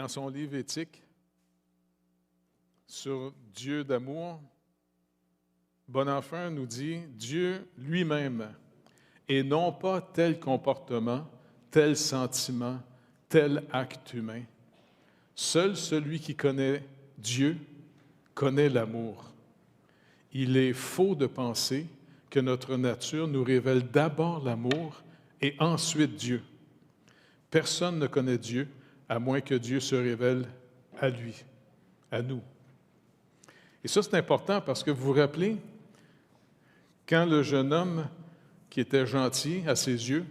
dans son livre éthique sur Dieu d'amour, Bonhoeffer nous dit « Dieu lui-même, et non pas tel comportement, tel sentiment, tel acte humain. Seul celui qui connaît Dieu connaît l'amour. Il est faux de penser que notre nature nous révèle d'abord l'amour et ensuite Dieu. Personne ne connaît Dieu à moins que Dieu se révèle à lui, à nous. » Et ça, c'est important parce que vous vous rappelez, quand le jeune homme qui était gentil à ses yeux,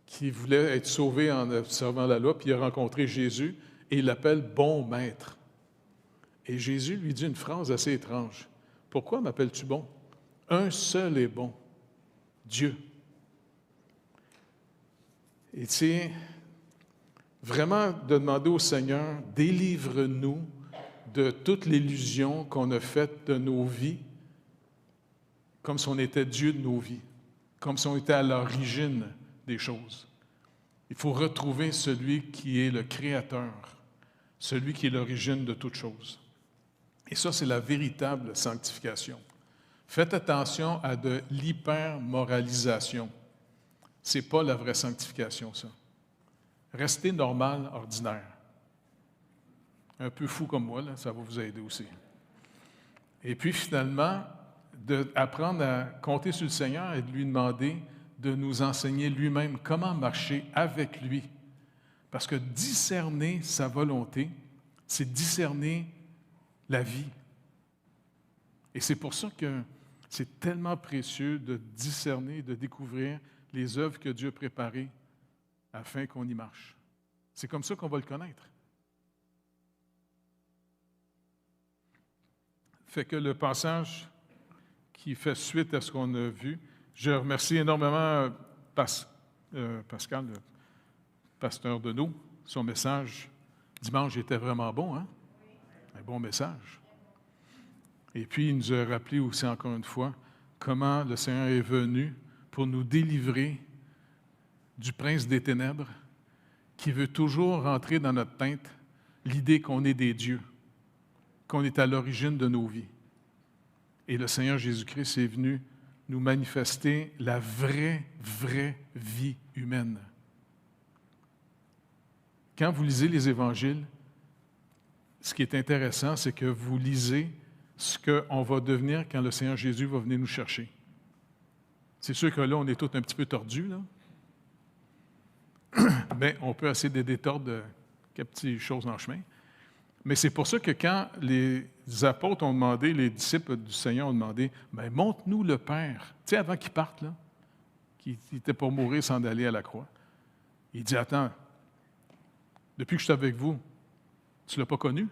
qui voulait être sauvé en observant la loi, puis il a rencontré Jésus et il l'appelle « bon maître ». Et Jésus lui dit une phrase assez étrange. « Pourquoi m'appelles-tu bon? Un seul est bon, Dieu. » Et c'est vraiment de demander au Seigneur, délivre-nous de toute l'illusion qu'on a faite de nos vies, comme si on était Dieu de nos vies, comme si on était à l'origine des choses. Il faut retrouver celui qui est le Créateur, celui qui est l'origine de toutes choses. Et ça, c'est la véritable sanctification. Faites attention à de l'hyper-moralisation. Ce n'est pas la vraie sanctification, ça. Restez normal, ordinaire. Un peu fou comme moi, là, ça va vous aider aussi. Et puis finalement, d'apprendre à compter sur le Seigneur et de lui demander de nous enseigner lui-même comment marcher avec lui. Parce que discerner sa volonté, c'est discerner la vie. Et c'est pour ça que c'est tellement précieux de discerner, de découvrir les œuvres que Dieu a préparées afin qu'on y marche. C'est comme ça qu'on va le connaître. Fait que le passage qui fait suite à ce qu'on a vu, je remercie énormément Pascal, le pasteur de nous. Son message dimanche était vraiment bon, hein? Un bon message. Et puis, il nous a rappelé aussi encore une fois comment le Seigneur est venu pour nous délivrer du prince des ténèbres qui veut toujours rentrer dans notre tête l'idée qu'on est des dieux, qu'on est à l'origine de nos vies. Et le Seigneur Jésus-Christ est venu nous manifester la vraie vie humaine. Quand vous lisez les Évangiles, ce qui est intéressant, c'est que vous lisez ce qu'on va devenir quand le Seigneur Jésus va venir nous chercher. C'est sûr que là, on est tous un petit peu tordus, là. Mais on peut essayer de détordre quelques petites choses en chemin. Mais c'est pour ça que quand les apôtres ont demandé, les disciples du Seigneur ont demandé, « Bien, montre-nous le Père. » Tu sais, avant qu'ils partent, là, qu'ils étaient pour mourir sans aller à la croix. Il dit, « Attends, depuis que je suis avec vous, tu ne l'as pas connu? »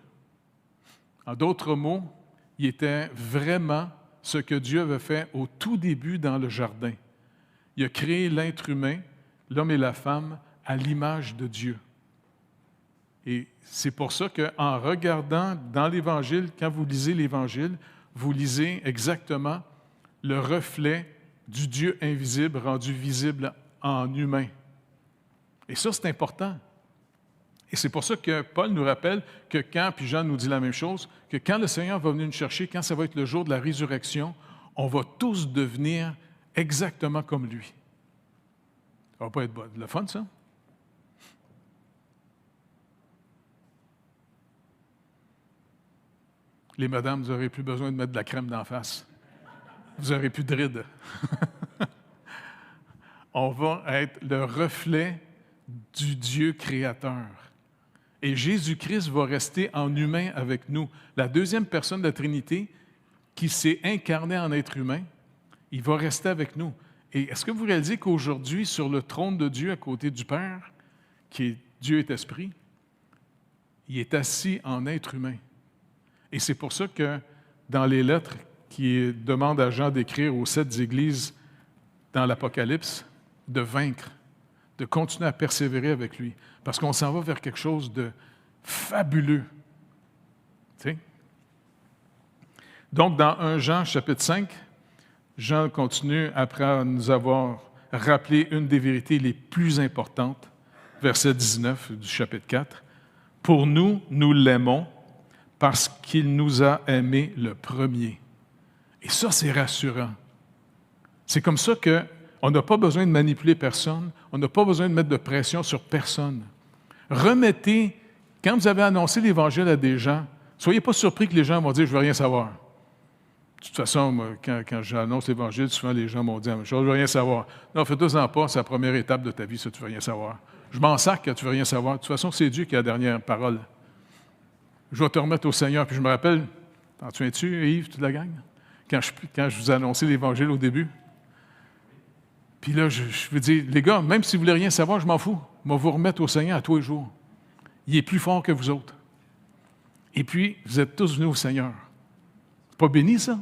En d'autres mots, il était vraiment ce que Dieu avait fait au tout début dans le jardin. Il a créé l'être humain, l'homme et la femme, à l'image de Dieu. Et c'est pour ça qu'en regardant dans l'Évangile, quand vous lisez l'Évangile, vous lisez exactement le reflet du Dieu invisible rendu visible en humain. Et ça, c'est important. Et c'est pour ça que Paul nous rappelle que quand, puis Jean nous dit la même chose, que quand le Seigneur va venir nous chercher, quand ça va être le jour de la résurrection, on va tous devenir exactement comme lui. Ça va pas être le fun, ça? Les madames, vous n'aurez plus besoin de mettre de la crème d'en face. Vous n'aurez plus de rides. On va être le reflet du Dieu créateur. Et Jésus-Christ va rester en humain avec nous. La deuxième personne de la Trinité, qui s'est incarnée en être humain, il va rester avec nous. Et est-ce que vous réalisez qu'aujourd'hui, sur le trône de Dieu, à côté du Père, qui est Dieu est esprit, il est assis en être humain. Et c'est pour ça que dans les lettres qui demandent à Jean d'écrire aux 7 églises dans l'Apocalypse, de vaincre, de continuer à persévérer avec lui, parce qu'on s'en va vers quelque chose de fabuleux. Tu sais? Donc, dans 1 Jean, chapitre 5, Jean continue, après nous avoir rappelé une des vérités les plus importantes, verset 19 du chapitre 4. Pour nous, nous l'aimons parce qu'il nous a aimés le premier. Et ça, c'est rassurant. C'est comme ça qu'on n'a pas besoin de manipuler personne, on n'a pas besoin de mettre de pression sur personne. Remettez, quand vous avez annoncé l'Évangile à des gens, soyez pas surpris que les gens vont dire « je veux rien savoir ». De toute façon, moi, quand j'annonce l'Évangile, souvent les gens m'ont dit « je veux rien savoir ». Non, fais-toi-en pas, c'est la première étape de ta vie, ça, tu veux rien savoir. Je m'en sac que tu veux rien savoir. De toute façon, c'est Dieu qui a la dernière parole. Je vais te remettre au Seigneur. Puis je me rappelle, t'en souviens-tu, Yves, toute la gang? Quand je vous ai annoncé l'Évangile au début. Puis là, je veux dire, les gars, même si vous ne voulez rien savoir, je m'en fous. Je vais vous remettre au Seigneur à tous les jours. Il est plus fort que vous autres. Et puis, vous êtes tous venus au Seigneur. C'est pas béni, ça?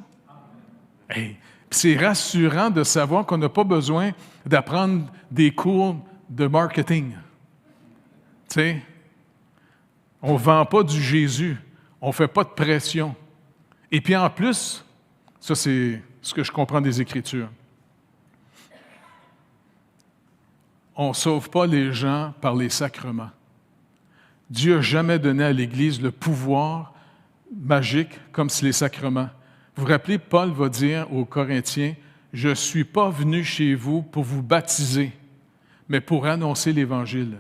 Hey. Puis c'est rassurant de savoir qu'on n'a pas besoin d'apprendre des cours de marketing. Tu sais, on ne vend pas du Jésus. On ne fait pas de pression. Et puis en plus, ça c'est ce que je comprends des Écritures, on ne sauve pas les gens par les sacrements. Dieu n'a jamais donné à l'Église le pouvoir magique comme les sacrements. Vous vous rappelez, Paul va dire aux Corinthiens, « Je ne suis pas venu chez vous pour vous baptiser, mais pour annoncer l'Évangile. »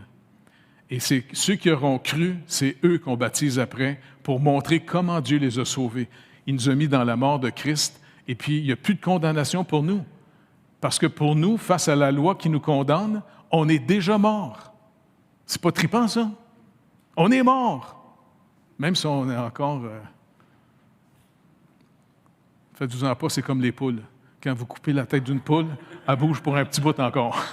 Et c'est ceux qui auront cru, c'est eux qu'on baptise après pour montrer comment Dieu les a sauvés. Il nous a mis dans la mort de Christ et puis il n'y a plus de condamnation pour nous. Parce que pour nous, face à la loi qui nous condamne, on est déjà mort. C'est pas trippant, ça? On est mort. Même si on est encore... Faites-vous-en pas, c'est comme les poules. Quand vous coupez la tête d'une poule, elle bouge pour un petit bout encore.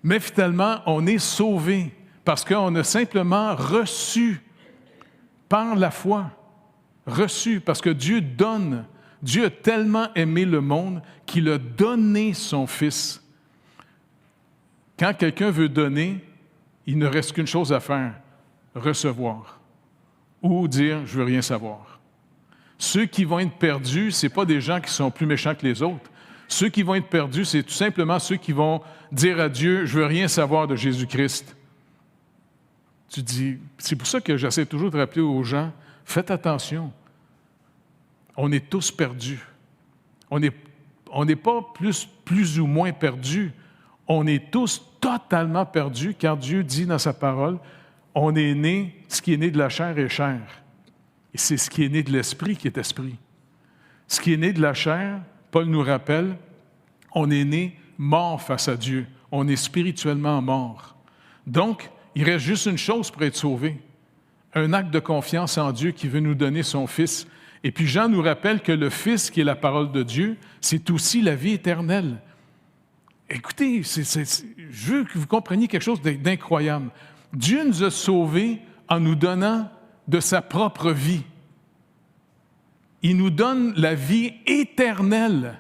Mais finalement, on est sauvé parce qu'on a simplement reçu par la foi. Reçu parce que Dieu donne. Dieu a tellement aimé le monde qu'il a donné son Fils. Quand quelqu'un veut donner, il ne reste qu'une chose à faire, recevoir. Ou dire « je veux rien savoir ». Ceux qui vont être perdus, ce n'est pas des gens qui sont plus méchants que les autres. Ceux qui vont être perdus, c'est tout simplement ceux qui vont dire à Dieu « je veux rien savoir de Jésus-Christ ». Tu dis, c'est pour ça que j'essaie toujours de rappeler aux gens, faites attention. On est tous perdus. On n'est pas plus ou moins perdus. On est tous totalement perdus, car Dieu dit dans sa parole, on est né, ce qui est né de la chair est chair. Et c'est ce qui est né de l'esprit qui est esprit. Ce qui est né de la chair, Paul nous rappelle, on est né mort face à Dieu. On est spirituellement mort. Donc, il reste juste une chose pour être sauvé. Un acte de confiance en Dieu qui veut nous donner son Fils. Et puis Jean nous rappelle que le Fils, qui est la parole de Dieu, c'est aussi la vie éternelle. Écoutez, je veux que vous compreniez quelque chose d'incroyable. Dieu nous a sauvés en nous donnant de sa propre vie. Il nous donne la vie éternelle.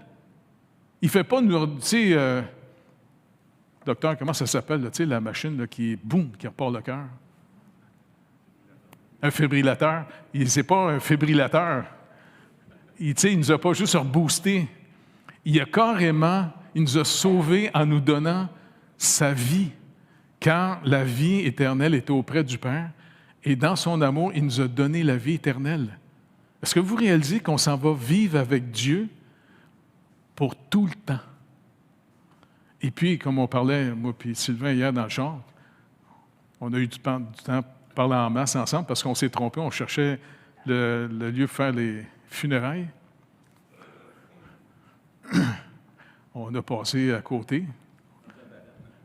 Il ne fait pas nous... Tu sais, docteur, comment ça s'appelle, tu sais, la machine là, qui, boum, qui repart le cœur? Un fibrillateur. C'est pas un fibrillateur. Il ne nous a pas juste reboosté. Il nous a sauvés en nous donnant sa vie. Quand la vie éternelle était auprès du Père, et dans son amour, il nous a donné la vie éternelle. Est-ce que vous réalisez qu'on s'en va vivre avec Dieu pour tout le temps? Et puis, comme on parlait, moi et Sylvain, hier dans le char, on a eu du temps pour parler en masse ensemble parce qu'on s'est trompé, on cherchait le lieu pour faire les funérailles. On a passé à côté.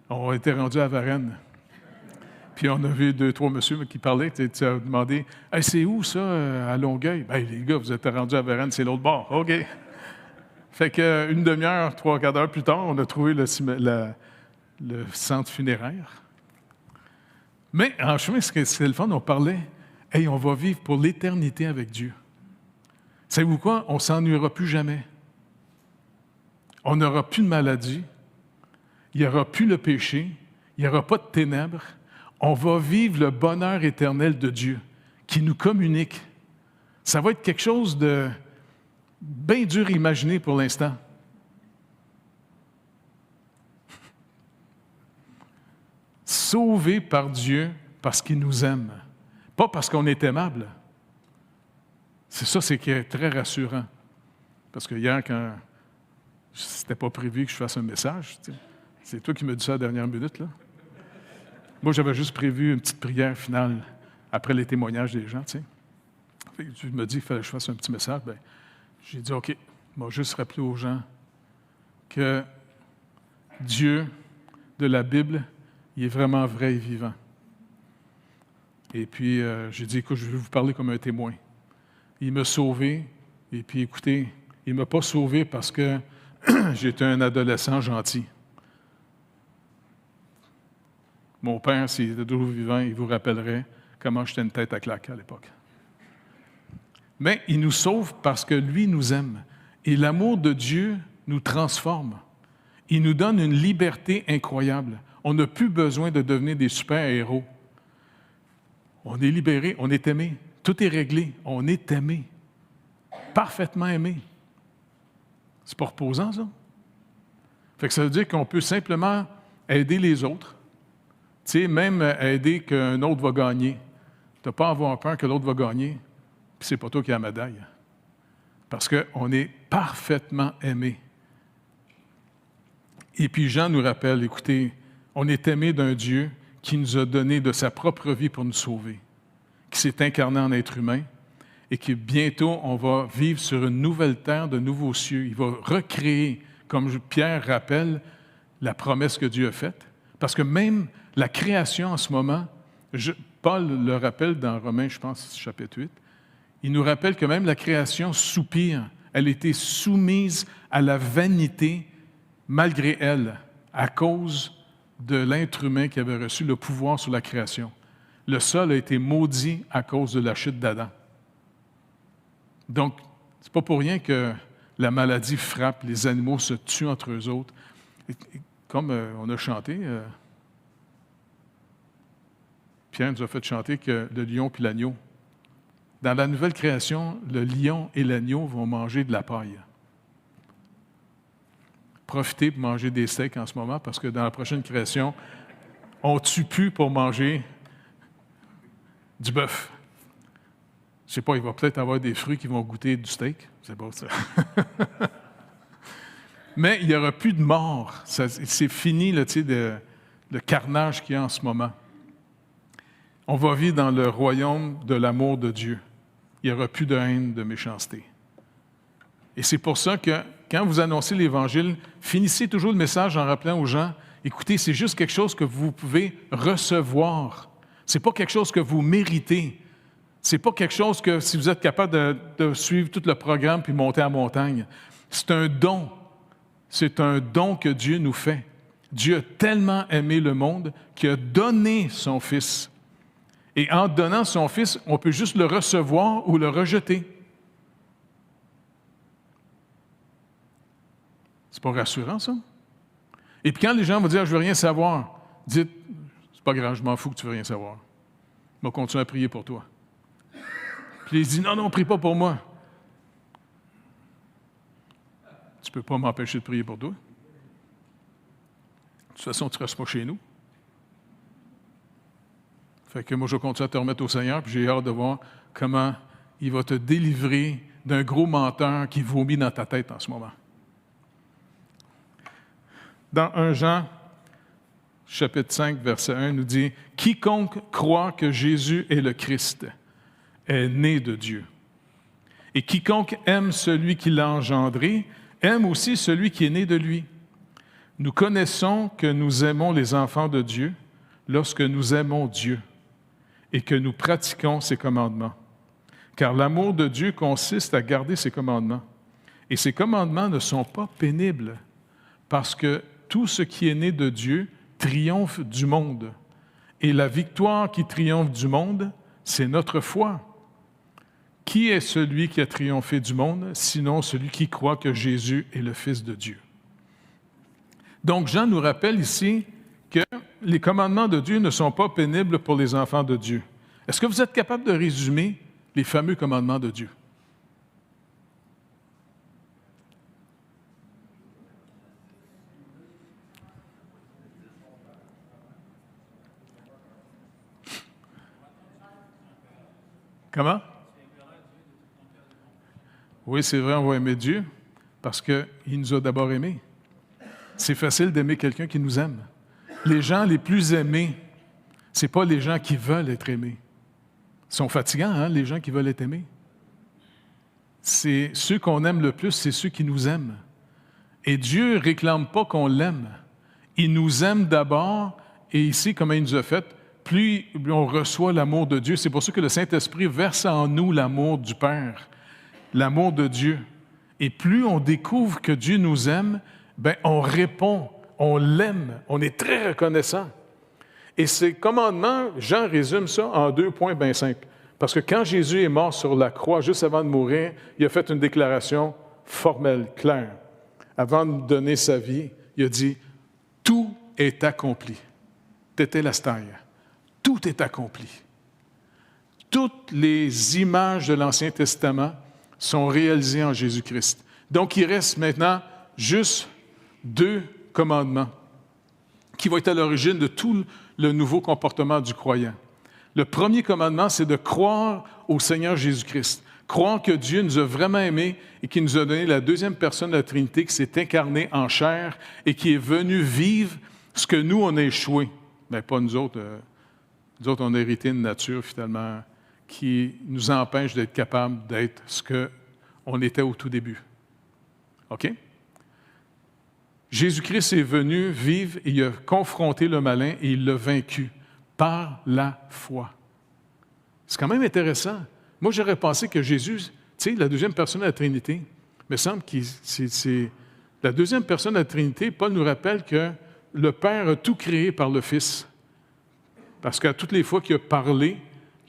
On était rendu à Varennes. Puis on a vu 2-3 messieurs qui parlaient, tu as demandé « Hey, c'est où ça, à Longueuil? » « Ben les gars, vous êtes rendus à Varennes, c'est l'autre bord. » « OK. » Fait qu'une demi-heure, 3/4 d'heure plus tard, on a trouvé le centre funéraire. Mais en chemin, c'est le fun, on parlait « Hey, on va vivre pour l'éternité avec Dieu. » Savez-vous quoi? On ne s'ennuiera plus jamais. On n'aura plus de maladie. Il n'y aura plus le péché. Il n'y aura pas de ténèbres. On va vivre le bonheur éternel de Dieu qui nous communique. Ça va être quelque chose de bien dur à imaginer pour l'instant. Sauvé par Dieu parce qu'il nous aime, pas parce qu'on est aimable. C'est ça, c'est qui est très rassurant. Parce que hier, quand c'était pas prévu que je fasse un message, c'est toi qui me dis ça à la dernière minute, là. Moi, j'avais juste prévu une petite prière finale après les témoignages des gens, tu sais. Je me dis qu'il fallait que je fasse un petit message. Bien, j'ai dit, OK, je vais juste rappeler aux gens que Dieu de la Bible, il est vraiment vrai et vivant. Et puis, j'ai dit, écoute, je vais vous parler comme un témoin. Il m'a sauvé, et puis écoutez, il ne m'a pas sauvé parce que j'étais un adolescent gentil. Mon père, s'il était toujours vivant, il vous rappellerait comment j'étais une tête à claque à l'époque. Mais il nous sauve parce que lui nous aime. Et l'amour de Dieu nous transforme. Il nous donne une liberté incroyable. On n'a plus besoin de devenir des super-héros. On est libéré, on est aimé. Tout est réglé. On est aimé. Parfaitement aimé. C'est pas reposant, ça? Fait que ça veut dire qu'on peut simplement aider les autres. Tu sais, même aider qu'un autre va gagner. Tu n'as pas à avoir peur que l'autre va gagner, puis c'est pas toi qui as la médaille. Parce qu'on est parfaitement aimé. Et puis Jean nous rappelle, écoutez, on est aimé d'un Dieu qui nous a donné de sa propre vie pour nous sauver, qui s'est incarné en être humain, et que bientôt, on va vivre sur une nouvelle terre, de nouveaux cieux. Il va recréer, comme Pierre rappelle, la promesse que Dieu a faite. Parce que même la création en ce moment, Paul le rappelle dans Romains, je pense, chapitre 8, il nous rappelle que même la création soupire. Elle était soumise à la vanité malgré elle, à cause de l'être humain qui avait reçu le pouvoir sur la création. Le sol a été maudit à cause de la chute d'Adam. Donc, c'est pas pour rien que la maladie frappe, les animaux se tuent entre eux autres. Et comme on a chanté, Pierre nous a fait chanter que le lion puis l'agneau. Dans la nouvelle création, le lion et l'agneau vont manger de la paille. Profitez pour manger des steaks en ce moment, parce que dans la prochaine création, on ne tue plus pour manger du bœuf. Je ne sais pas, il va peut-être avoir des fruits qui vont goûter du steak. C'est bon, ça. Mais il n'y aura plus de mort. C'est fini, là, le carnage qu'il y a en ce moment. On va vivre dans le royaume de l'amour de Dieu. Il n'y aura plus de haine, de méchanceté. Et c'est pour ça que, quand vous annoncez l'Évangile, finissez toujours le message en rappelant aux gens, écoutez, c'est juste quelque chose que vous pouvez recevoir. Ce n'est pas quelque chose que vous méritez. Ce n'est pas quelque chose que, si vous êtes capable de suivre tout le programme puis monter à la montagne, c'est un don. C'est un don que Dieu nous fait. Dieu a tellement aimé le monde qu'il a donné son Fils. Et en donnant son Fils, on peut juste le recevoir ou le rejeter. C'est pas rassurant, ça? Et puis quand les gens vont dire « je veux rien savoir », dites « c'est pas grave, je m'en fous que tu veux rien savoir. Je vais continuer à prier pour toi. » Puis il dit « non, non, prie pas pour moi. » Tu peux pas m'empêcher de prier pour toi. De toute façon, tu ne restes pas chez nous. Fait que moi, je vais continuer à te remettre au Seigneur, puis j'ai hâte de voir comment il va te délivrer d'un gros menteur qui vomit dans ta tête en ce moment. Dans 1 Jean, chapitre 5, verset 1, nous dit « Quiconque croit que Jésus est le Christ est né de Dieu. Et quiconque aime celui qui l'a engendré, aime aussi celui qui est né de lui. Nous connaissons que nous aimons les enfants de Dieu lorsque nous aimons Dieu et que nous pratiquons ses commandements. Car l'amour de Dieu consiste à garder ses commandements. Et ses commandements ne sont pas pénibles, parce que tout ce qui est né de Dieu triomphe du monde. Et la victoire qui triomphe du monde, c'est notre foi. Qui est celui qui a triomphé du monde, sinon celui qui croit que Jésus est le Fils de Dieu? Donc, Jean nous rappelle ici que les commandements de Dieu ne sont pas pénibles pour les enfants de Dieu. Est-ce que vous êtes capable de résumer les fameux commandements de Dieu? Comment? Oui, c'est vrai, on va aimer Dieu parce qu'il nous a d'abord aimés. C'est facile d'aimer quelqu'un qui nous aime. Les gens les plus aimés, ce n'est pas les gens qui veulent être aimés. Ils sont fatigants, hein, les gens qui veulent être aimés. C'est ceux qu'on aime le plus, c'est ceux qui nous aiment. Et Dieu ne réclame pas qu'on l'aime. Il nous aime d'abord, et ici, comme il nous a fait, plus on reçoit l'amour de Dieu. C'est pour ça que le Saint-Esprit verse en nous l'amour du Père, l'amour de Dieu. Et plus on découvre que Dieu nous aime, bien, on répond, on l'aime, on est très reconnaissant. Et ces commandements, Jean résume ça en 2 points bien simples. Parce que quand Jésus est mort sur la croix, juste avant de mourir, il a fait une déclaration formelle, claire. Avant de donner sa vie, il a dit « Tout est accompli ». Tételestai. Tout est accompli. Toutes les images de l'Ancien Testament sont réalisées en Jésus-Christ. Donc, il reste maintenant juste 2 commandements qui vont être à l'origine de tout le nouveau comportement du croyant. Le premier commandement, c'est de croire au Seigneur Jésus-Christ. Croire que Dieu nous a vraiment aimés et qu'il nous a donné la deuxième personne de la Trinité qui s'est incarnée en chair et qui est venue vivre ce que nous, on a échoué. Bien, pas nous autres. Nous autres, on a hérité une nature, finalement, qui nous empêche d'être capables d'être ce qu'on était au tout début. OK? Jésus-Christ est venu vivre, et il a confronté le malin et il l'a vaincu par la foi. C'est quand même intéressant. Moi, j'aurais pensé que Jésus, tu sais, la deuxième personne de la Trinité, il me semble que c'est la deuxième personne de la Trinité. Paul nous rappelle que le Père a tout créé par le Fils. Parce qu'à toutes les fois qu'il a parlé,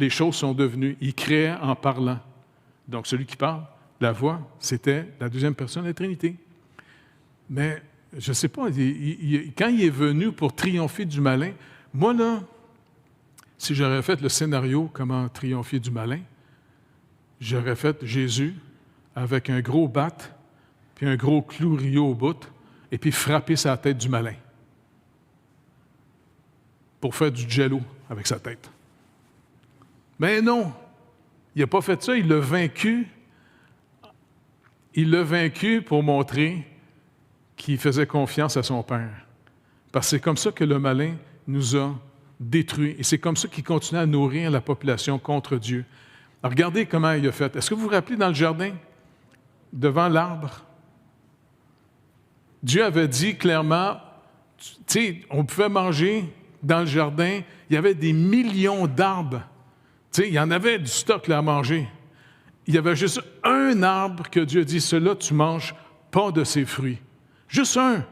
les choses sont devenues. Il créait en parlant. Donc, celui qui parle, la voix, c'était la deuxième personne de la Trinité. Mais, je ne sais pas, quand il est venu pour triompher du malin, moi, là, si j'aurais fait le scénario « Comment triompher du malin », j'aurais fait Jésus avec un gros bat, puis un gros clou rio au bout, et puis frapper sa tête du malin pour faire du jello avec sa tête. Mais non, il n'a pas fait ça, il l'a vaincu. Il l'a vaincu pour montrer qu'il faisait confiance à son Père. Parce que c'est comme ça que le malin nous a détruits. Et c'est comme ça qu'il continue à nourrir la population contre Dieu. Alors, regardez comment il a fait. Est-ce que vous vous rappelez dans le jardin, devant l'arbre, Dieu avait dit clairement, tu sais, on pouvait manger dans le jardin, il y avait des millions d'arbres. Tu sais, il y en avait du stock là, à manger. Il y avait juste un arbre que Dieu a dit, celui-là, tu ne manges pas de ses fruits. Juste un.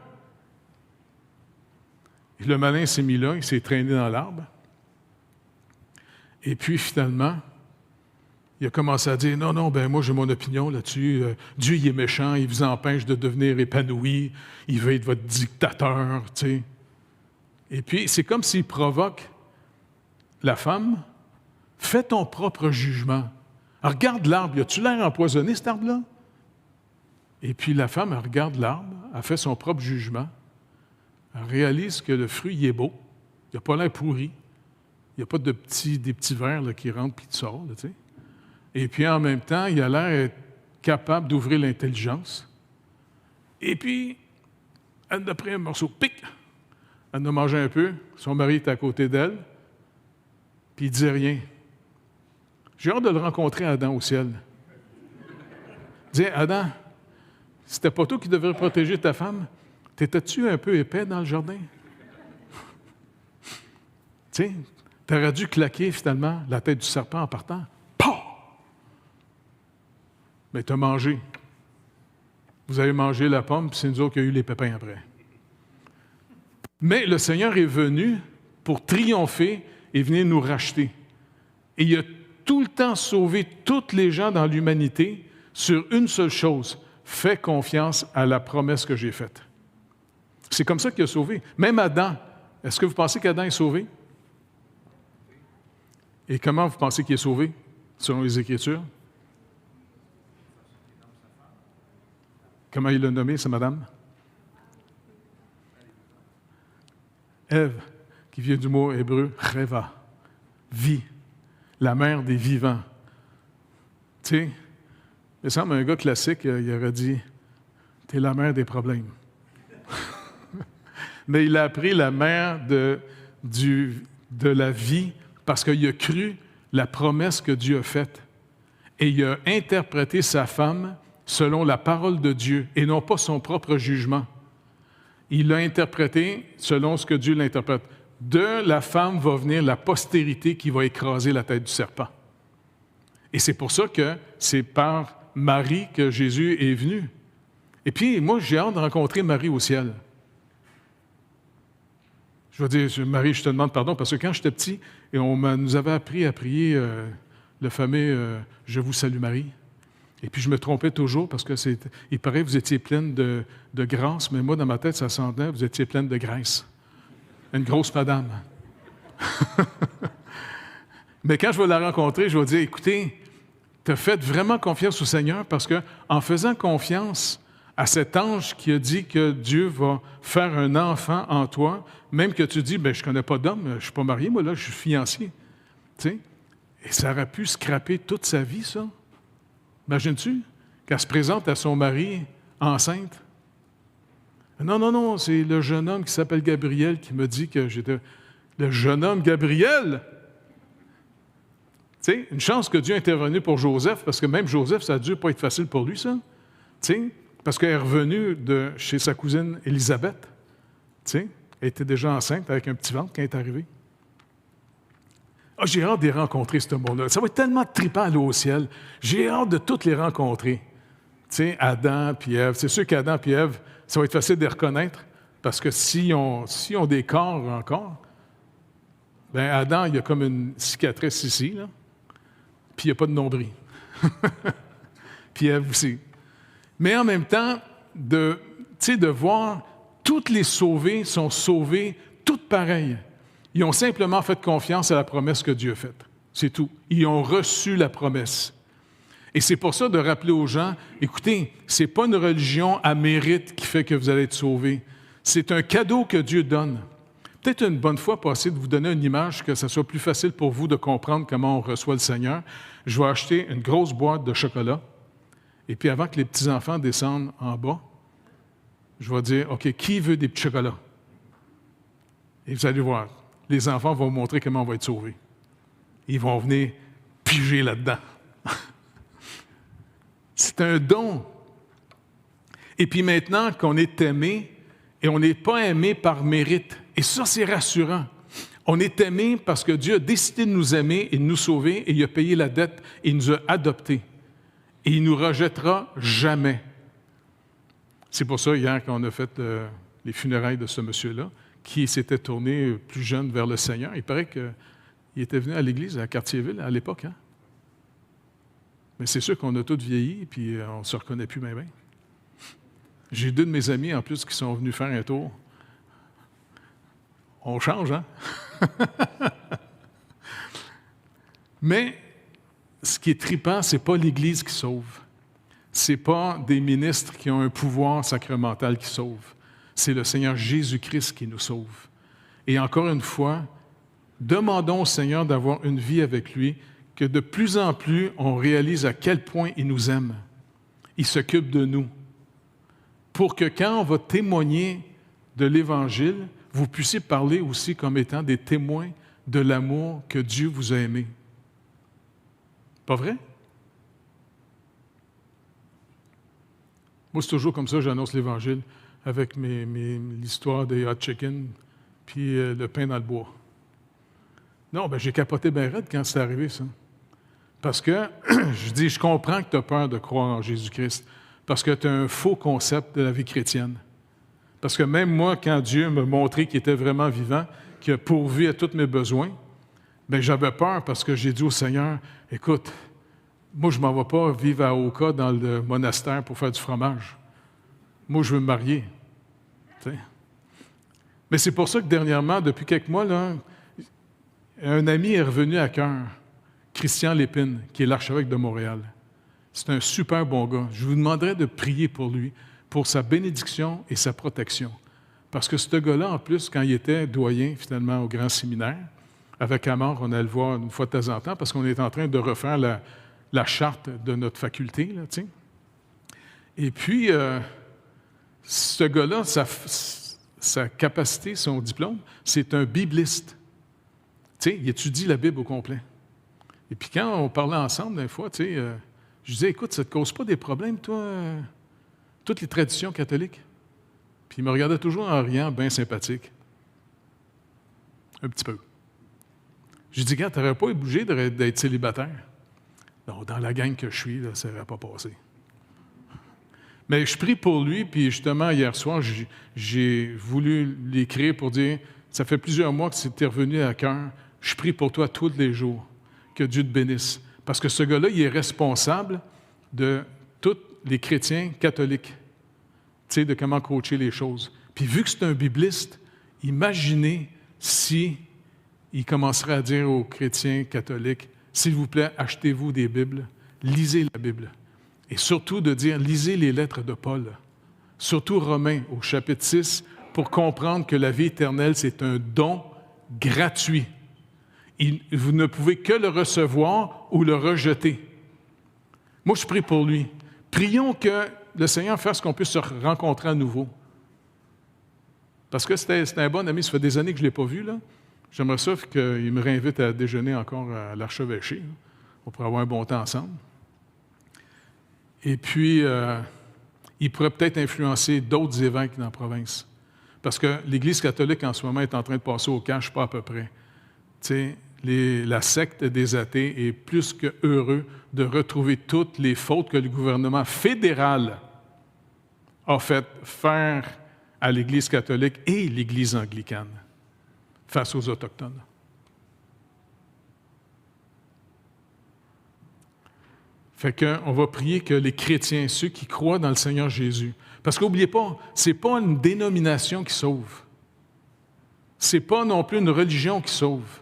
Et le malin s'est mis là, il s'est traîné dans l'arbre. Et puis, finalement, il a commencé à dire, non, ben moi, j'ai mon opinion là-dessus. Dieu, il est méchant, il vous empêche de devenir épanoui, il veut être votre dictateur, tu sais. Et puis, c'est comme s'il provoque la femme, fais ton propre jugement. Alors, regarde l'arbre, as-tu l'air empoisonné, cet arbre-là? Et puis, la femme, elle regarde l'arbre, elle fait son propre jugement, elle réalise que le fruit, il est beau, il n'a pas l'air pourri, il n'y a pas des petits vers là, qui rentrent puis qui sortent, là, tu sais. Et puis, en même temps, il a l'air d'être capable d'ouvrir l'intelligence. Et puis, elle a pris un morceau, pic! Elle en a mangé un peu, son mari est à côté d'elle, puis il ne dit rien. J'ai hâte de le rencontrer, Adam, au ciel. Dis, Adam, c'était pas toi qui devrais protéger ta femme? T'étais-tu un peu épais dans le jardin? Tu sais, t'aurais dû claquer finalement la tête du serpent en partant. Pah! Mais t'as mangé. Vous avez mangé la pomme, puis c'est nous autres qui avons eu les pépins après. Mais le Seigneur est venu pour triompher et venir nous racheter. Et il a tout le temps sauvé toutes les gens dans l'humanité sur une seule chose. Fais confiance à la promesse que j'ai faite. C'est comme ça qu'il a sauvé. Même Adam. Est-ce que vous pensez qu'Adam est sauvé? Et comment vous pensez qu'il est sauvé, selon les Écritures? Comment il l'a nommé, sa madame? Ève, qui vient du mot hébreu, Reva, vie, la mère des vivants. Tu sais, il me semble un gars classique, il aurait dit « T'es la mère des problèmes. » Mais il a appris la mère de la vie parce qu'il a cru la promesse que Dieu a faite. Et il a interprété sa femme selon la parole de Dieu et non pas son propre jugement. Il l'a interprété selon ce que Dieu l'interprète. De la femme va venir la postérité qui va écraser la tête du serpent. Et c'est pour ça que c'est par Marie que Jésus est venu. Et puis, moi, j'ai hâte de rencontrer Marie au ciel. Je vais dire, Marie, je te demande pardon, parce que quand j'étais petit, et nous avait appris à prier le fameux « Je vous salue Marie ». Et puis je me trompais toujours parce que il paraît que vous étiez pleine de grâce, mais moi, dans ma tête, ça sentait vous étiez pleine de graisse. Une grosse madame. Mais quand je vais la rencontrer, je vais dire, écoutez, tu as fait vraiment confiance au Seigneur parce qu'en faisant confiance à cet ange qui a dit que Dieu va faire un enfant en toi, même que tu dis, je ne connais pas d'homme, je ne suis pas marié, moi là, je suis fiancé. Tu sais? Et ça aurait pu scraper toute sa vie, ça. Imagines-tu qu'elle se présente à son mari enceinte? Non, c'est le jeune homme qui s'appelle Gabriel qui me dit que j'étais... Le jeune homme Gabriel! Tu sais, une chance que Dieu est intervenu pour Joseph, parce que même Joseph, ça a dû pas être facile pour lui, ça. Tu sais, parce qu'elle est revenue de chez sa cousine Élisabeth. Tu sais, elle était déjà enceinte avec un petit ventre quand elle est arrivée. Ah, j'ai hâte de les rencontrer, ce monde-là. Ça va être tellement trippant à aller au ciel. J'ai hâte de toutes les rencontrer. Tu sais, Adam puis Ève. C'est sûr qu'Adam puis Ève, ça va être facile de les reconnaître, parce que s'ils ont des corps encore, Adam, il a comme une cicatrice ici, là, puis il n'y a pas de nombril. Puis Ève aussi. Mais en même temps, de voir toutes les sauvées sont sauvées, toutes pareilles. Ils ont simplement fait confiance à la promesse que Dieu a faite. C'est tout. Ils ont reçu la promesse. Et c'est pour ça de rappeler aux gens, écoutez, ce n'est pas une religion à mérite qui fait que vous allez être sauvés. C'est un cadeau que Dieu donne. Peut-être une bonne fois pour essayer de vous donner une image, que ça soit plus facile pour vous de comprendre comment on reçoit le Seigneur. Je vais acheter une grosse boîte de chocolat. Et puis avant que les petits-enfants descendent en bas, je vais dire, OK, qui veut des petits chocolats? Et vous allez voir, les enfants vont vous montrer comment on va être sauvés. Ils vont venir piger là-dedans. C'est un don. Et puis maintenant qu'on est aimé, et on n'est pas aimé par mérite. Et ça, c'est rassurant. On est aimé parce que Dieu a décidé de nous aimer et de nous sauver, et il a payé la dette, et il nous a adoptés. Et il ne nous rejettera jamais. C'est pour ça, hier, qu'on a fait les funérailles de ce monsieur-là, qui s'était tourné plus jeune vers le Seigneur. Il paraît qu'il était venu à l'église à Cartierville à l'époque. Hein? Mais c'est sûr qu'on a tous vieilli et puis on ne se reconnaît plus bien. J'ai 2 de mes amis, en plus, qui sont venus faire un tour. On change, hein? Mais ce qui est trippant, ce n'est pas l'Église qui sauve. Ce n'est pas des ministres qui ont un pouvoir sacramental qui sauve. C'est le Seigneur Jésus-Christ qui nous sauve. Et encore une fois, demandons au Seigneur d'avoir une vie avec lui, que de plus en plus, on réalise à quel point il nous aime. Il s'occupe de nous. Pour que quand on va témoigner de l'Évangile, vous puissiez parler aussi comme étant des témoins de l'amour que Dieu vous a aimé. Pas vrai? Moi, c'est toujours comme ça, j'annonce l'Évangile avec l'histoire des hot chicken puis le pain dans le bois. Non, j'ai capoté bien raide quand c'est arrivé, ça. Parce que, je comprends que tu as peur de croire en Jésus-Christ, parce que tu as un faux concept de la vie chrétienne. Parce que même moi, quand Dieu m'a montré qu'il était vraiment vivant, qu'il a pourvu à tous mes besoins, j'avais peur parce que j'ai dit au Seigneur, écoute, moi, je ne m'en vais pas vivre à Oka dans le monastère pour faire du fromage. Moi, je veux me marier. T'sais. Mais c'est pour ça que dernièrement, depuis quelques mois, là, un ami est revenu à cœur, Christian Lépine, qui est l'archevêque de Montréal. C'est un super bon gars. Je vous demanderais de prier pour lui, pour sa bénédiction et sa protection. Parce que ce gars-là, en plus, quand il était doyen, finalement, au grand séminaire, avec Amor, on allait le voir une fois de temps en temps, parce qu'on est en train de refaire la charte de notre faculté, là, tu sais. Et puis, ce gars-là, sa capacité, son diplôme, c'est un bibliste. Tu sais, il étudie la Bible au complet. Et puis quand on parlait ensemble, des fois, tu sais, je disais, écoute, ça ne te cause pas des problèmes, toi, toutes les traditions catholiques? Puis il me regardait toujours en riant, bien sympathique. Un petit peu. Je lui dis, gars, tu n'aurais pas bougé d'être célibataire? Non, dans la gang que je suis, là, ça n'aurait pas passé. Mais je prie pour lui, puis justement, hier soir, j'ai voulu l'écrire pour dire, ça fait plusieurs mois que c'était revenu à cœur, je prie pour toi tous les jours, que Dieu te bénisse. Parce que ce gars-là, il est responsable de tous les chrétiens catholiques, tu sais, de comment coacher les choses. Puis vu que c'est un bibliste, imaginez si il commencerait à dire aux chrétiens catholiques, s'il vous plaît, achetez-vous des Bibles, lisez la Bible. Et surtout de dire, lisez les lettres de Paul, surtout Romains au chapitre 6, pour comprendre que la vie éternelle, c'est un don gratuit. Vous ne pouvez que le recevoir ou le rejeter. Moi, je prie pour lui. Prions que le Seigneur fasse qu'on puisse se rencontrer à nouveau. Parce que c'était un bon ami, ça fait des années que je ne l'ai pas vu, là. J'aimerais ça qu'il me réinvite à déjeuner encore à l'archevêché. On pourrait avoir un bon temps ensemble. Et puis, il pourrait peut-être influencer d'autres évêques dans la province. Parce que l'Église catholique, en ce moment, est en train de passer au cash, pas à peu près. Tu sais, la secte des athées est plus que heureux de retrouver toutes les fautes que le gouvernement fédéral a fait faire à l'Église catholique et l'Église anglicane face aux Autochtones. Fait qu'on va prier que les chrétiens, ceux qui croient dans le Seigneur Jésus, parce qu'oubliez pas, ce n'est pas une dénomination qui sauve. Ce n'est pas non plus une religion qui sauve.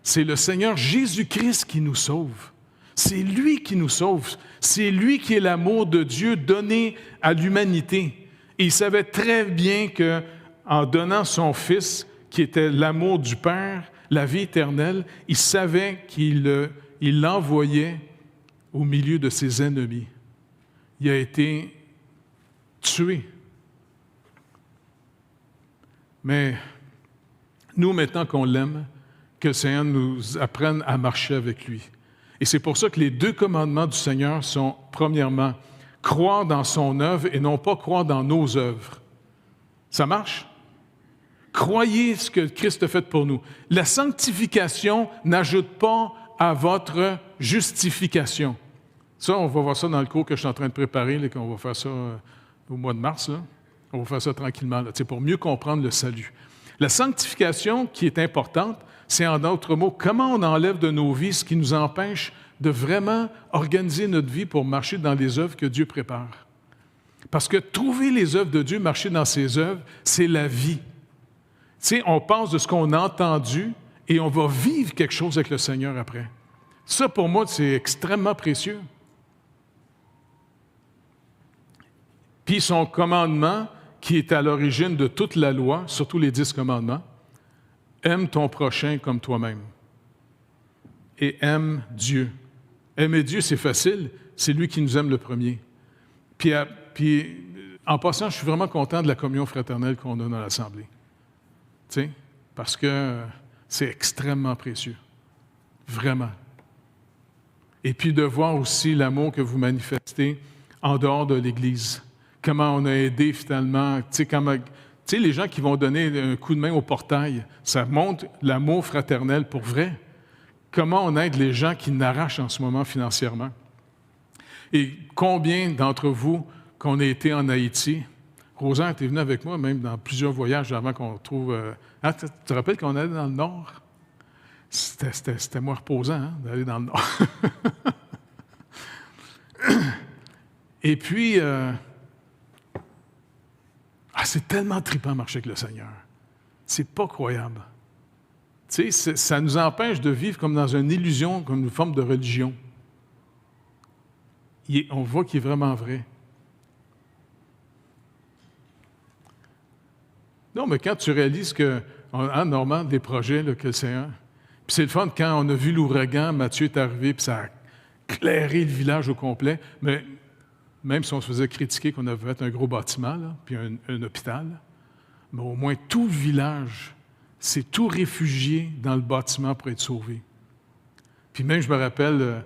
C'est le Seigneur Jésus-Christ qui nous sauve. C'est lui qui nous sauve. C'est lui qui est l'amour de Dieu donné à l'humanité. Et il savait très bien qu'en donnant son Fils, qui était l'amour du Père, la vie éternelle, il savait qu'il l'envoyait au milieu de ses ennemis. Il a été tué. Mais nous, maintenant qu'on l'aime, que le Seigneur nous apprenne à marcher avec lui. Et c'est pour ça que les 2 commandements du Seigneur sont, premièrement, croire dans son œuvre et non pas croire dans nos œuvres. Ça marche? Croyez ce que Christ a fait pour nous. La sanctification n'ajoute pas à votre justification. Ça, on va voir ça dans le cours que je suis en train de préparer, là, qu'on va faire ça au mois de mars. Là. On va faire ça tranquillement, là, pour mieux comprendre le salut. La sanctification qui est importante, c'est en d'autres mots, comment on enlève de nos vies ce qui nous empêche de vraiment organiser notre vie pour marcher dans les œuvres que Dieu prépare. Parce que trouver les œuvres de Dieu, marcher dans ses œuvres, c'est la vie. Tu sais, on pense de ce qu'on a entendu et on va vivre quelque chose avec le Seigneur après. Ça, pour moi, c'est extrêmement précieux. Puis son commandement, qui est à l'origine de toute la loi, surtout les 10 commandements, aime ton prochain comme toi-même. Et aime Dieu. Aimer Dieu, c'est facile, c'est lui qui nous aime le premier. Puis en passant, je suis vraiment content de la communion fraternelle qu'on a dans l'Assemblée. Tu sais, parce que c'est extrêmement précieux. Vraiment. Et puis de voir aussi l'amour que vous manifestez en dehors de l'Église. Comment on a aidé finalement, tu sais, les gens qui vont donner un coup de main au portail, ça montre l'amour fraternel pour vrai. Comment on aide les gens qui n'arrachent en ce moment financièrement. Et combien d'entre vous qu'on a été en Haïti, Rosan était venu avec moi même dans plusieurs voyages avant qu'on trouve... tu te rappelles qu'on allait dans le Nord? C'était moins reposant hein, d'aller dans le Nord. Et puis... c'est tellement trippant marcher avec le Seigneur. C'est pas croyable. Tu sais, ça nous empêche de vivre comme dans une illusion, comme une forme de religion. On voit qu'il est vraiment vrai. Non, mais quand tu réalises que, Normand, des projets là, que le Seigneur... Puis c'est le fun, quand on a vu l'ouragan, Mathieu est arrivé, puis ça a éclairer le village au complet. Mais même si on se faisait critiquer qu'on avait fait un gros bâtiment, là, puis un hôpital, mais au moins tout le village s'est tout réfugié dans le bâtiment pour être sauvé. Puis même, je me rappelle,